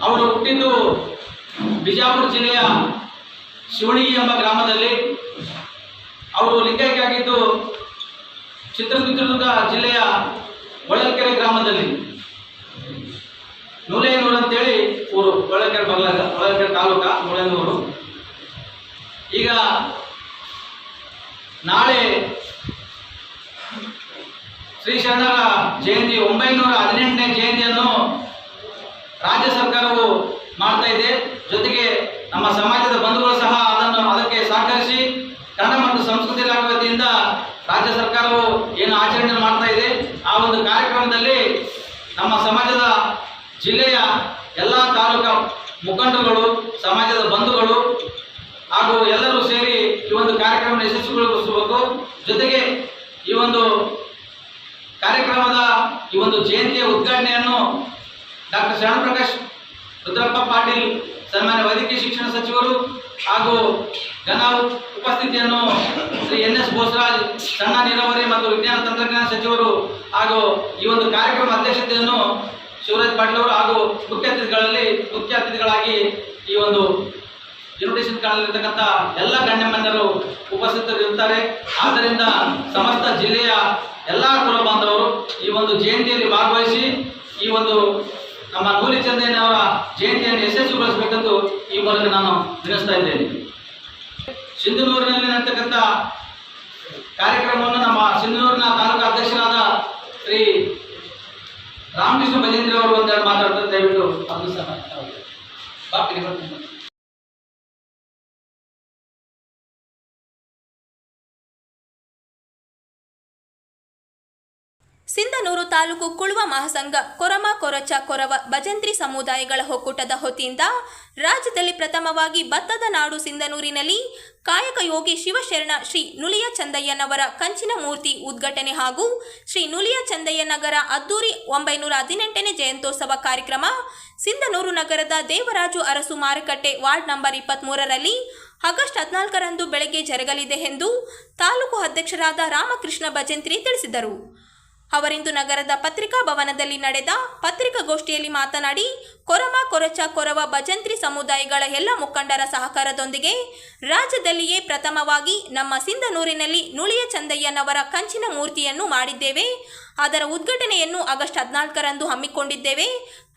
ಅವರು ಹುಟ್ಟಿದ್ದು ಬಿಜಾಪುರ ಜಿಲ್ಲೆಯ ಶಿವಣಗಿ ಎಂಬ ಗ್ರಾಮದಲ್ಲಿ. ಅವರು ಲಿಂಗೈಕ್ಯ ಆಗಿದ್ದು ಚಿತ್ರದುರ್ಗ ಜಿಲ್ಲೆಯ ಹೊಳಲ್ಕೆರೆ ಗ್ರಾಮದಲ್ಲಿ ನೂಲೇನೂರು ಅಂತೇಳಿ ಊರು, ಹೊಳಲ್ಕೆರೆ ತಾಲೂಕ ನೂಲೇನೂರು. ಈಗ ನಾಳೆ ಶ್ರೀ ಶರಣರ ಜಯಂತಿ 918ನೇ ಜಯಂತಿಯನ್ನು ರಾಜ್ಯ ಸರ್ಕಾರವು ಮಾಡ್ತಾ ಇದೆ. ಜೊತೆಗೆ ನಮ್ಮ ಸಮಾಜದ ಬಂಧುಗಳು ಸಹ ಅದಕ್ಕೆ ಸಹಕರಿಸಿ ಕನ್ನಡ ಮತ್ತು ಸಂಸ್ಕೃತಿ ಇಲಾಖೆ ವತಿಯಿಂದ ರಾಜ್ಯ ಸರ್ಕಾರವು ಏನು ಆಚರಣೆ ಮಾಡ್ತಾ ಇದೆ ಆ ಒಂದು ಕಾರ್ಯಕ್ರಮದಲ್ಲಿ ನಮ್ಮ ಸಮಾಜದ ಜಿಲ್ಲೆಯ ಎಲ್ಲ ತಾಲೂಕಾ ಮುಖಂಡರುಗಳು, ಸಮಾಜದ ಬಂಧುಗಳು ಹಾಗೂ ಎಲ್ಲರೂ ಸೇರಿ ಈ ಒಂದು ಕಾರ್ಯಕ್ರಮ ಯಶಸ್ವಿಗೊಳಿಸಬೇಕು. ಜೊತೆಗೆ ಈ ಒಂದು ಕಾರ್ಯಕ್ರಮದ ಈ ಒಂದು ಜಯಂತಿಯ ಉದ್ಘಾಟನೆಯನ್ನು ಡಾಕ್ಟರ್ ಶರಣಪ್ರಕಾಶ್ ರುದ್ರಪ್ಪ ಪಾಟೀಲ್ ಸನ್ಮಾನ್ಯ ವೈದ್ಯಕೀಯ ಶಿಕ್ಷಣ ಸಚಿವರು ಹಾಗೂ ಘನ ಉಪಸ್ಥಿತಿಯನ್ನು ಶ್ರೀ NS ಬೋಸರಾಜ್ ಸಣ್ಣ ನೀರಾವರಿ ಮತ್ತು ವಿಜ್ಞಾನ ತಂತ್ರಜ್ಞಾನ ಸಚಿವರು ಹಾಗೂ ಈ ಒಂದು ಕಾರ್ಯಕ್ರಮ ಅಧ್ಯಕ್ಷತೆಯನ್ನು ಶಿವರಾಜ್ ಪಾಟೀಲ್ ಅವರು ಹಾಗೂ ಮುಖ್ಯ ಅತಿಥಿಗಳಾಗಿ ಈ ಒಂದು ಇನ್ವಿಟೇಷನ್ ಕಾರ್ಡ್ನಲ್ಲಿರ್ತಕ್ಕಂಥ ಎಲ್ಲ ಗಣ್ಯಮಾನ್ಯರು ಉಪಸ್ಥಿತರಿರುತ್ತಾರೆ. ಆದ್ದರಿಂದ ಸಮಸ್ತ ಜಿಲ್ಲೆಯ ಎಲ್ಲ ಕುಲ ಬಾಂಧವರು ಈ ಒಂದು ಜಯಂತಿಯಲ್ಲಿ ಭಾಗವಹಿಸಿ ಈ ಒಂದು ನಮ್ಮ ನೂಲಿ ಚಂದಯ್ಯನವರ ಜಯಂತಿಯನ್ನು ಯಶಸ್ವಿಗೊಳಿಸಬೇಕೆಂದು ಈ ಮೂಲಕ ನಾನು ವಿನಿಸ್ತಾ ಇದ್ದೇನೆ. ಸಿಂಧನೂರಿನಲ್ಲಿ ನಡೆತಕ್ಕಂಥ ಕಾರ್ಯಕ್ರಮವನ್ನು ನಮ್ಮ ಸಿಂಧನೂರಿನ ತಾಲೂಕು ಅಧ್ಯಕ್ಷರಾದ ಶ್ರೀ ರಾಮಕೃಷ್ಣ ಭಜೇಂದ್ರಿ ಅವರು ಒಂದೆರಡು ಮಾತಾಡ್ತಾರೆ. ದಯವಿಟ್ಟು ಅದು ಸಹ ಸಿಂಧನೂರು ತಾಲೂಕು ಕುಳುವ ಮಹಾಸಂಘ ಕೊರಮ ಕೊರಚ ಕೊರವ ಭಜಂತ್ರಿ ಸಮುದಾಯಗಳ ಒಕ್ಕೂಟದ ವತಿಯಿಂದ ರಾಜ್ಯದಲ್ಲಿ ಪ್ರಥಮವಾಗಿ ಭತ್ತದ ನಾಡು ಸಿಂಧನೂರಿನಲ್ಲಿ ಕಾಯಕ ಯೋಗಿ ಶಿವಶರಣ ಶ್ರೀ ನುಲಿಯ ಚಂದಯ್ಯನವರ ಕಂಚಿನ ಮೂರ್ತಿ ಉದ್ಘಾಟನೆ ಹಾಗೂ ಶ್ರೀ ನುಲಿಯ ಚಂದಯ್ಯನಗರ ಅದ್ದೂರಿ 918ನೇ ಜಯಂತ್ಯೋತ್ಸವ ಕಾರ್ಯಕ್ರಮ ಸಿಂಧನೂರು ನಗರದ ದೇವರಾಜು ಅರಸು ಮಾರುಕಟ್ಟೆ ವಾರ್ಡ್ ನಂಬರ್ 23ರಲ್ಲಿ ಆಗಸ್ಟ್ 14ರಂದು ಬೆಳಗ್ಗೆ ಜರುಗಲಿದೆ ಎಂದು ತಾಲೂಕು ಅಧ್ಯಕ್ಷರಾದ ರಾಮಕೃಷ್ಣ ಭಜಂತ್ರಿ ತಿಳಿಸಿದರು. ಅವರಿಂದು ನಗರದ ಪತ್ರಿಕಾ ಭವನದಲ್ಲಿ ನಡೆದ ಪತ್ರಿಕಾಗೋಷ್ಠಿಯಲ್ಲಿ ಮಾತನಾಡಿ ಕೊರಮ ಕೊರಚ ಕೊರವ ಭಜಂತ್ರಿ ಸಮುದಾಯಗಳ ಎಲ್ಲ ಮುಖಂಡರ ಸಹಕಾರದೊಂದಿಗೆ ರಾಜ್ಯದಲ್ಲಿಯೇ ಪ್ರಥಮವಾಗಿ ನಮ್ಮ ಸಿಂಧನೂರಿನಲ್ಲಿ ನುಲಿಯ ಚಂದಯ್ಯನವರ ಕಂಚಿನ ಮೂರ್ತಿಯನ್ನು ಮಾಡಿದ್ದೇವೆ. ಅದರ ಉದ್ಘಾಟನೆಯನ್ನು ಆಗಸ್ಟ್ 14ರಂದು ಹಮ್ಮಿಕೊಂಡಿದ್ದೇವೆ.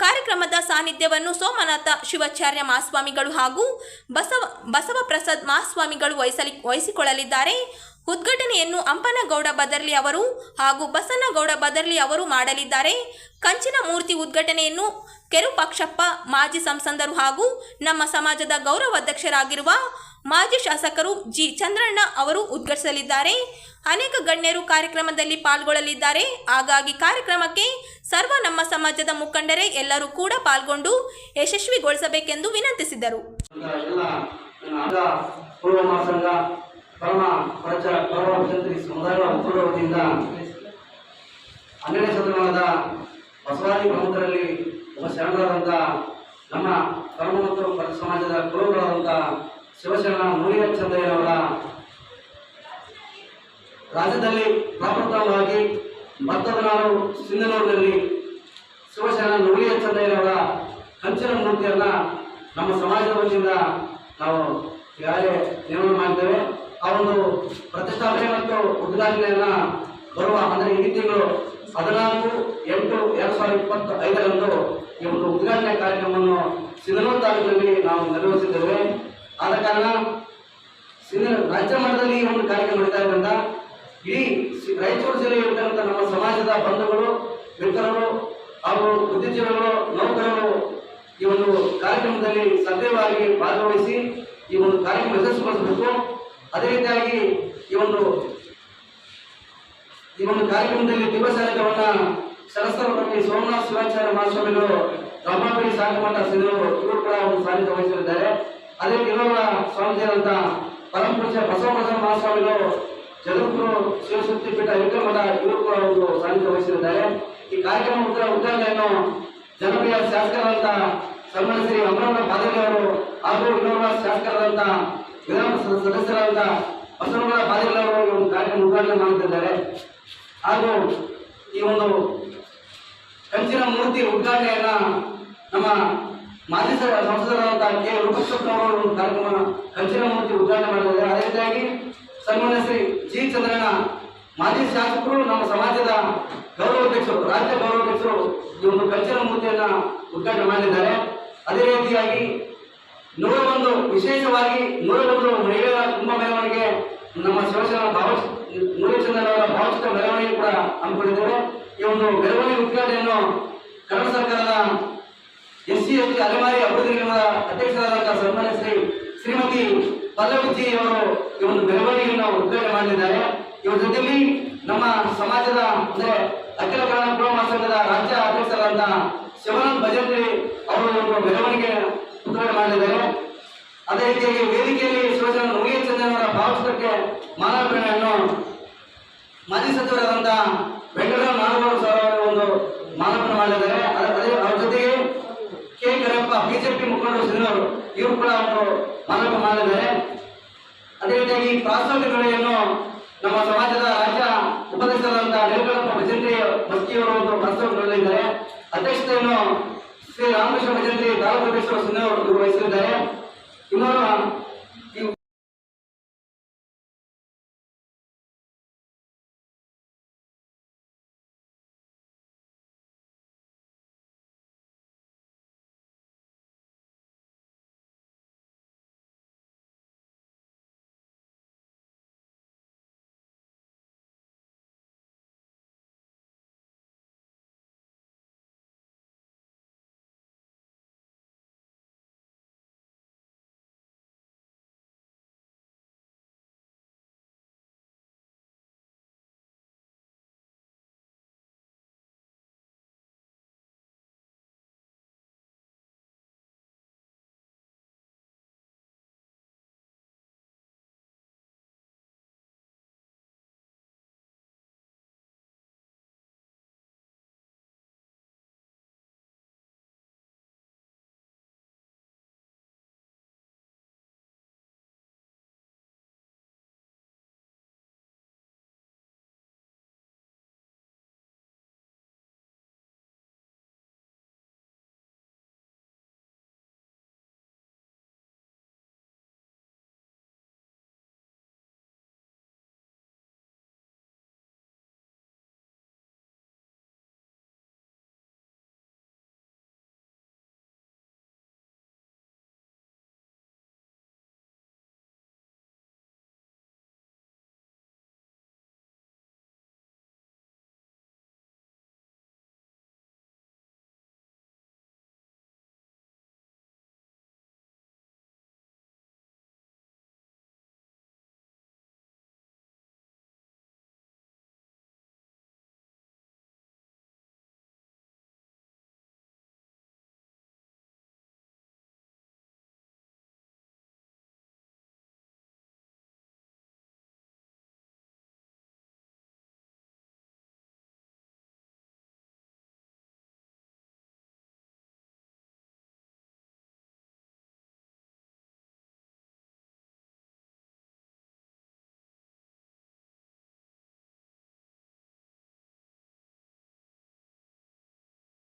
ಕಾರ್ಯಕ್ರಮದ ಸಾನ್ನಿಧ್ಯವನ್ನು ಸೋಮನಾಥ ಶಿವಾಚಾರ್ಯ ಮಹಾಸ್ವಾಮಿಗಳು ಹಾಗೂ ಬಸವಪ್ರಸಾದ್ ಮಹಾಸ್ವಾಮಿಗಳು ವಹಿಸಿಕೊಳ್ಳಲಿದ್ದಾರೆ. ಉದ್ಘಾಟನೆಯನ್ನು ಅಂಪನಗೌಡ ಬದರ್ಲಿ ಅವರು ಹಾಗೂ ಬಸನಗೌಡ ಬದರ್ಲಿ ಅವರು ಮಾಡಲಿದ್ದಾರೆ. ಕಂಚಿನ ಮೂರ್ತಿ ಉದ್ಘಾಟನೆಯನ್ನು ಕೆರುಪಾಕ್ಷಪ್ಪ ಮಾಜಿ ಸಂಸದರು ಹಾಗೂ ನಮ್ಮ ಸಮಾಜದ ಗೌರವಾಧ್ಯಕ್ಷರಾಗಿರುವ ಮಾಜಿ ಶಾಸಕರು ಜಿ ಚಂದ್ರಣ್ಣ ಅವರು ಉದ್ಘಾಟಿಸಲಿದ್ದಾರೆ. ಅನೇಕ ಗಣ್ಯರು ಕಾರ್ಯಕ್ರಮದಲ್ಲಿ ಪಾಲ್ಗೊಳ್ಳಲಿದ್ದಾರೆ. ಹಾಗಾಗಿ ಕಾರ್ಯಕ್ರಮಕ್ಕೆ ಸರ್ವ ನಮ್ಮ ಸಮಾಜದ ಮುಖಂಡರೇ ಎಲ್ಲರೂ ಕೂಡ ಪಾಲ್ಗೊಂಡು ಯಶಸ್ವಿಗೊಳಿಸಬೇಕೆಂದು ವಿನಂತಿಸಿದರು. ಪರಮ ಕೊರಚ ಕೊರವ ಭಜಂತ್ರಿ ಸಮುದಾಯಗಳ ಒಕ್ಕೂಟದ ವತಿಯಿಂದ 12ನೇ ಶತಮಾನದ ಬಸವಾದಿ ಪ್ರಮುಖರಲ್ಲಿ ಒಬ್ಬ ಶರಣರಾದಂಥ ನಮ್ಮ ಪರಮ ಮತ್ತು ಕೊರಚ ಸಮಾಜದ ಗುರುಗಳಾದಂಥ ಶಿವಶರಣ ನುಲಿಯ ಚಂದಯ್ಯನವರ ರಾಜ್ಯದಲ್ಲಿ ಪ್ರಪ್ರಥಮವಾಗಿ ಭತ್ತದ ನಾಡು ಸಿಂಧನೂರಿನಲ್ಲಿ ಶಿವಶರಣ ನುಲಿಯ ಚಂದಯ್ಯನವರ ಕಂಚಿನ ಮೂರ್ತಿಯನ್ನು ನಮ್ಮ ಸಮಾಜದ ವತಿಯಿಂದ ನಾವು ಈಗಾಗಲೇ ನಿರ್ಮಾಣ ಮಾಡಿದ್ದೇವೆ. ಆ ಒಂದು ಪ್ರತಿಷ್ಠಾಪನೆ ಮತ್ತು ಉದ್ಘಾಟನೆಯನ್ನು ಬರುವ ಅಂದರೆ ಈ ತಿಂಗಳು 14/8/2025ರಂದು ಈ ಒಂದು ಉದ್ಘಾಟನೆ ಕಾರ್ಯಕ್ರಮವನ್ನು ಸಿಂಧನೂರು ತಾಲೂಕಿನಲ್ಲಿ ನಾವು ನೆರವೇರಿಸಿದ್ದೇವೆ. ಆದ ಕಾರಣ ರಾಜ್ಯ ಮಟ್ಟದಲ್ಲಿ ಈ ಒಂದು ಕಾರ್ಯಕ್ರಮ ನಡೀತಾ ಇರೋದ್ರಿಂದ ಇಡೀ ರಾಯಚೂರು ಜಿಲ್ಲೆಯಲ್ಲಿರ್ತಕ್ಕಂಥ ನಮ್ಮ ಸಮಾಜದ ಬಂಧುಗಳು, ಮಿತ್ರರು ಹಾಗೂ ಬುದ್ಧಿಜೀವಿಗಳು, ನೌಕರರು ಈ ಒಂದು ಕಾರ್ಯಕ್ರಮದಲ್ಲಿ ಸಕ್ರಿಯವಾಗಿ ಭಾಗವಹಿಸಿ ಈ ಒಂದು ಕಾರ್ಯಕ್ರಮ ಯಶಸ್ವಿಗೊಳಿಸಬೇಕು. ಅದೇ ರೀತಿಯಾಗಿ ಈ ಒಂದು ಕಾರ್ಯಕ್ರಮದಲ್ಲಿ ದಿವ್ಯ ಸಾನ್ನಿಧ್ಯವನ್ನು ಸರಸ್ವತಿ ಸೋಮನಾಥ ಶಿವಾಚಾರ್ಯ ಮಹಾಸ್ವಾಮಿಗಳು ರಮಾಪುರಿ ಸಾಕಮಠ ಸಿಂಧನೂರು ಇವರು ಕೂಡ ಒಂದು ಸಾನ್ನಿಧ್ಯ ವಹಿಸಲಿದ್ದಾರೆ. ಅದೇ ಇರುವ ಸ್ವಾಮೀಜಿಯಾದಂಥ ಪರಮಪೂಜ್ಯ ಬಸವಪ್ರಸಾದ ಮಹಾಸ್ವಾಮಿಗಳು ಜಗದ್ಗುರು ಶಿವಶಕ್ತಿ ಪೀಠ ವಿಕ್ರಮಠ ಇವರು ಕೂಡ ಒಂದು ಸಾನ್ನಿಧ್ಯ ವಹಿಸಲಿದ್ದಾರೆ. ಈ ಕಾರ್ಯಕ್ರಮ ಉದ್ಘಾಟನೆಯನ್ನು ಜನಪ್ರಿಯ ಶಾಸಕರಾದಂಥ ಸನ್ಮಾನ್ಯ ಶ್ರೀ ಅಮರವರ ಪಾದರಿ ಅವರು ಹಾಗೂ ಇನ್ನೋರ್ವ ಶಾಸಕರಾದಂಥ ವಿಧಾನ ಸದಸ್ಯರಾದಂಥ ಬಸವನಗೌಡ ಪಾದರಿ ಅವರು ಈ ಒಂದು ಕಾರ್ಯಕ್ರಮ ಉದ್ಘಾಟನೆ ಮಾಡುತ್ತಿದ್ದಾರೆ. ಹಾಗೂ ಈ ಒಂದು ಕಂಚಿನ ಮೂರ್ತಿ ಉದ್ಘಾಟನೆಯನ್ನ ನಮ್ಮ ಮಾಜಿ ಸಂಸದರಾದಂಥ ಕೆ ರೂಪಕೃಷ್ಣವರು ಒಂದು ಕಾರ್ಯಕ್ರಮ ಕಂಚಿನ ಮೂರ್ತಿ ಉದ್ಘಾಟನೆ ಮಾಡಿದ್ದಾರೆ. ಅದೇ ರೀತಿಯಾಗಿ ಸನ್ಮಾನ್ಯ ಶ್ರೀ ಜಿ ಚಂದ್ರಣ್ಣ ಮಾಜಿ ಶಾಸಕರು, ನಮ್ಮ ಸಮಾಜದ ಗೌರವಾಧ್ಯಕ್ಷರು, ರಾಜ್ಯ ಗೌರವಾಧ್ಯಕ್ಷರು ಈ ಒಂದು ಕಂಚಿನ ಮೂರ್ತಿಯನ್ನ ಉದ್ಘಾಟನೆ ಮಾಡಿದ್ದಾರೆ. ಅದೇ ರೀತಿಯಾಗಿ 101 ವಿಶೇಷವಾಗಿ 101 ಮಹಿಳೆಯರ ಕುಂಭ ಮೆರವಣಿಗೆ ನಮ್ಮ ಶಿವಶರಣ ನುಲಿಚಂದ್ರನವರ ಭಾವಚಿತ್ರ ಮೆರವಣಿಗೆ ಕೂಡ ಹಮ್ಮಿಕೊಂಡಿದ್ದೇವೆ. ಈ ಒಂದು ಮೆರವಣಿಗೆ ಉದ್ಘಾಟನೆಯನ್ನು ಕರ್ನಾಟಕ ಸರ್ಕಾರದ SC ST ಅಲೆಮಾರಿ ಅಭಿವೃದ್ಧಿ ನಿಗಮದ ಅಧ್ಯಕ್ಷರಾದಂತಹ ಸನ್ಮಾನ್ಯ ಶ್ರೀಮತಿ ಪಲ್ಲವಿಜಿ ಅವರು ಈ ಒಂದು ಮೆರವಣಿಗೆಯನ್ನು ಉದ್ಘಾಟನೆ ಮಾಡಲಿದ್ದಾರೆ. ಇವರ ಜೊತೆಯಲ್ಲಿ ನಮ್ಮ ಸಮಾಜದ ಅಂದರೆ ಅಖಿಲ ಕನ್ನಡ ಕುಲ ಮಹಾಸಂಘದ ರಾಜ್ಯ ಅಧ್ಯಕ್ಷರಾದಂತಹ ಶಿವಾನಂದ ಭಜಂತ್ರಿ ಅವರು ಒಂದು ಮೆರವಣಿಗೆ ಉದ್ಘಾಟನೆ ಮಾಡಲಿದ್ದಾರೆ. ಅದೇ ರೀತಿಯಾಗಿ ವೇದಿಕೆಯಲ್ಲಿ ಶಿವಶರಣ ನುಲಿಯ ಚಂದಯ್ಯನವರ ಭಾವಚಿತ್ರಕ್ಕೆ ಮಾಲಾರ್ಪಣೆಯನ್ನು ಮಾಜಿ ಸಚಿವರಾದಂತಹ ವೆಂಕಟರಾವ್ ನಾಡಗೌಡ ಸರ್ ಅವರು ಒಂದು ಮಾಲಾರ್ಪಣೆ ಮಾಡಲಿದ್ದಾರೆ. ಅದೇ ಅವರ ಜೊತೆಗೆ ಕೆ ಕರಪ್ಪ ಬಿಜೆಪಿ ಮುಖಂಡರು ಸಿಂಧನೂರು ಇವರು ಕೂಡ ಒಂದು ಮಾಲಾರ್ಪಣೆ ಮಾಡಲಿದ್ದಾರೆ. ಅದೇ ರೀತಿಯಾಗಿ ಪ್ರಾಸ್ತಾವಿಕ ವೇಳೆಯನ್ನು ನಮ್ಮ ಸಮಾಜದ ರಾಜ್ಯ ಉಪಾಧ್ಯಕ್ಷರಾದಂತಹ ನೀಲಕಂಠ ಭಜಂತ್ರಿ ಮಸ್ಕಿಯವರು ಒಂದು ಪ್ರಾಸ್ತಾವಿಕ ವೇಳೆಯಿದ್ದಾರೆ. ಅಧ್ಯಕ್ಷತೆಯನ್ನು ಶ್ರೀ ರಾಮಕೃಷ್ಣ ಭಜಂತ್ರಿ ತಾಲೂಕು ಅಧ್ಯಕ್ಷರು ಇವರು ವಹಿಸಲಿದ್ದಾರೆ. ಇನ್ನೋರ್ವ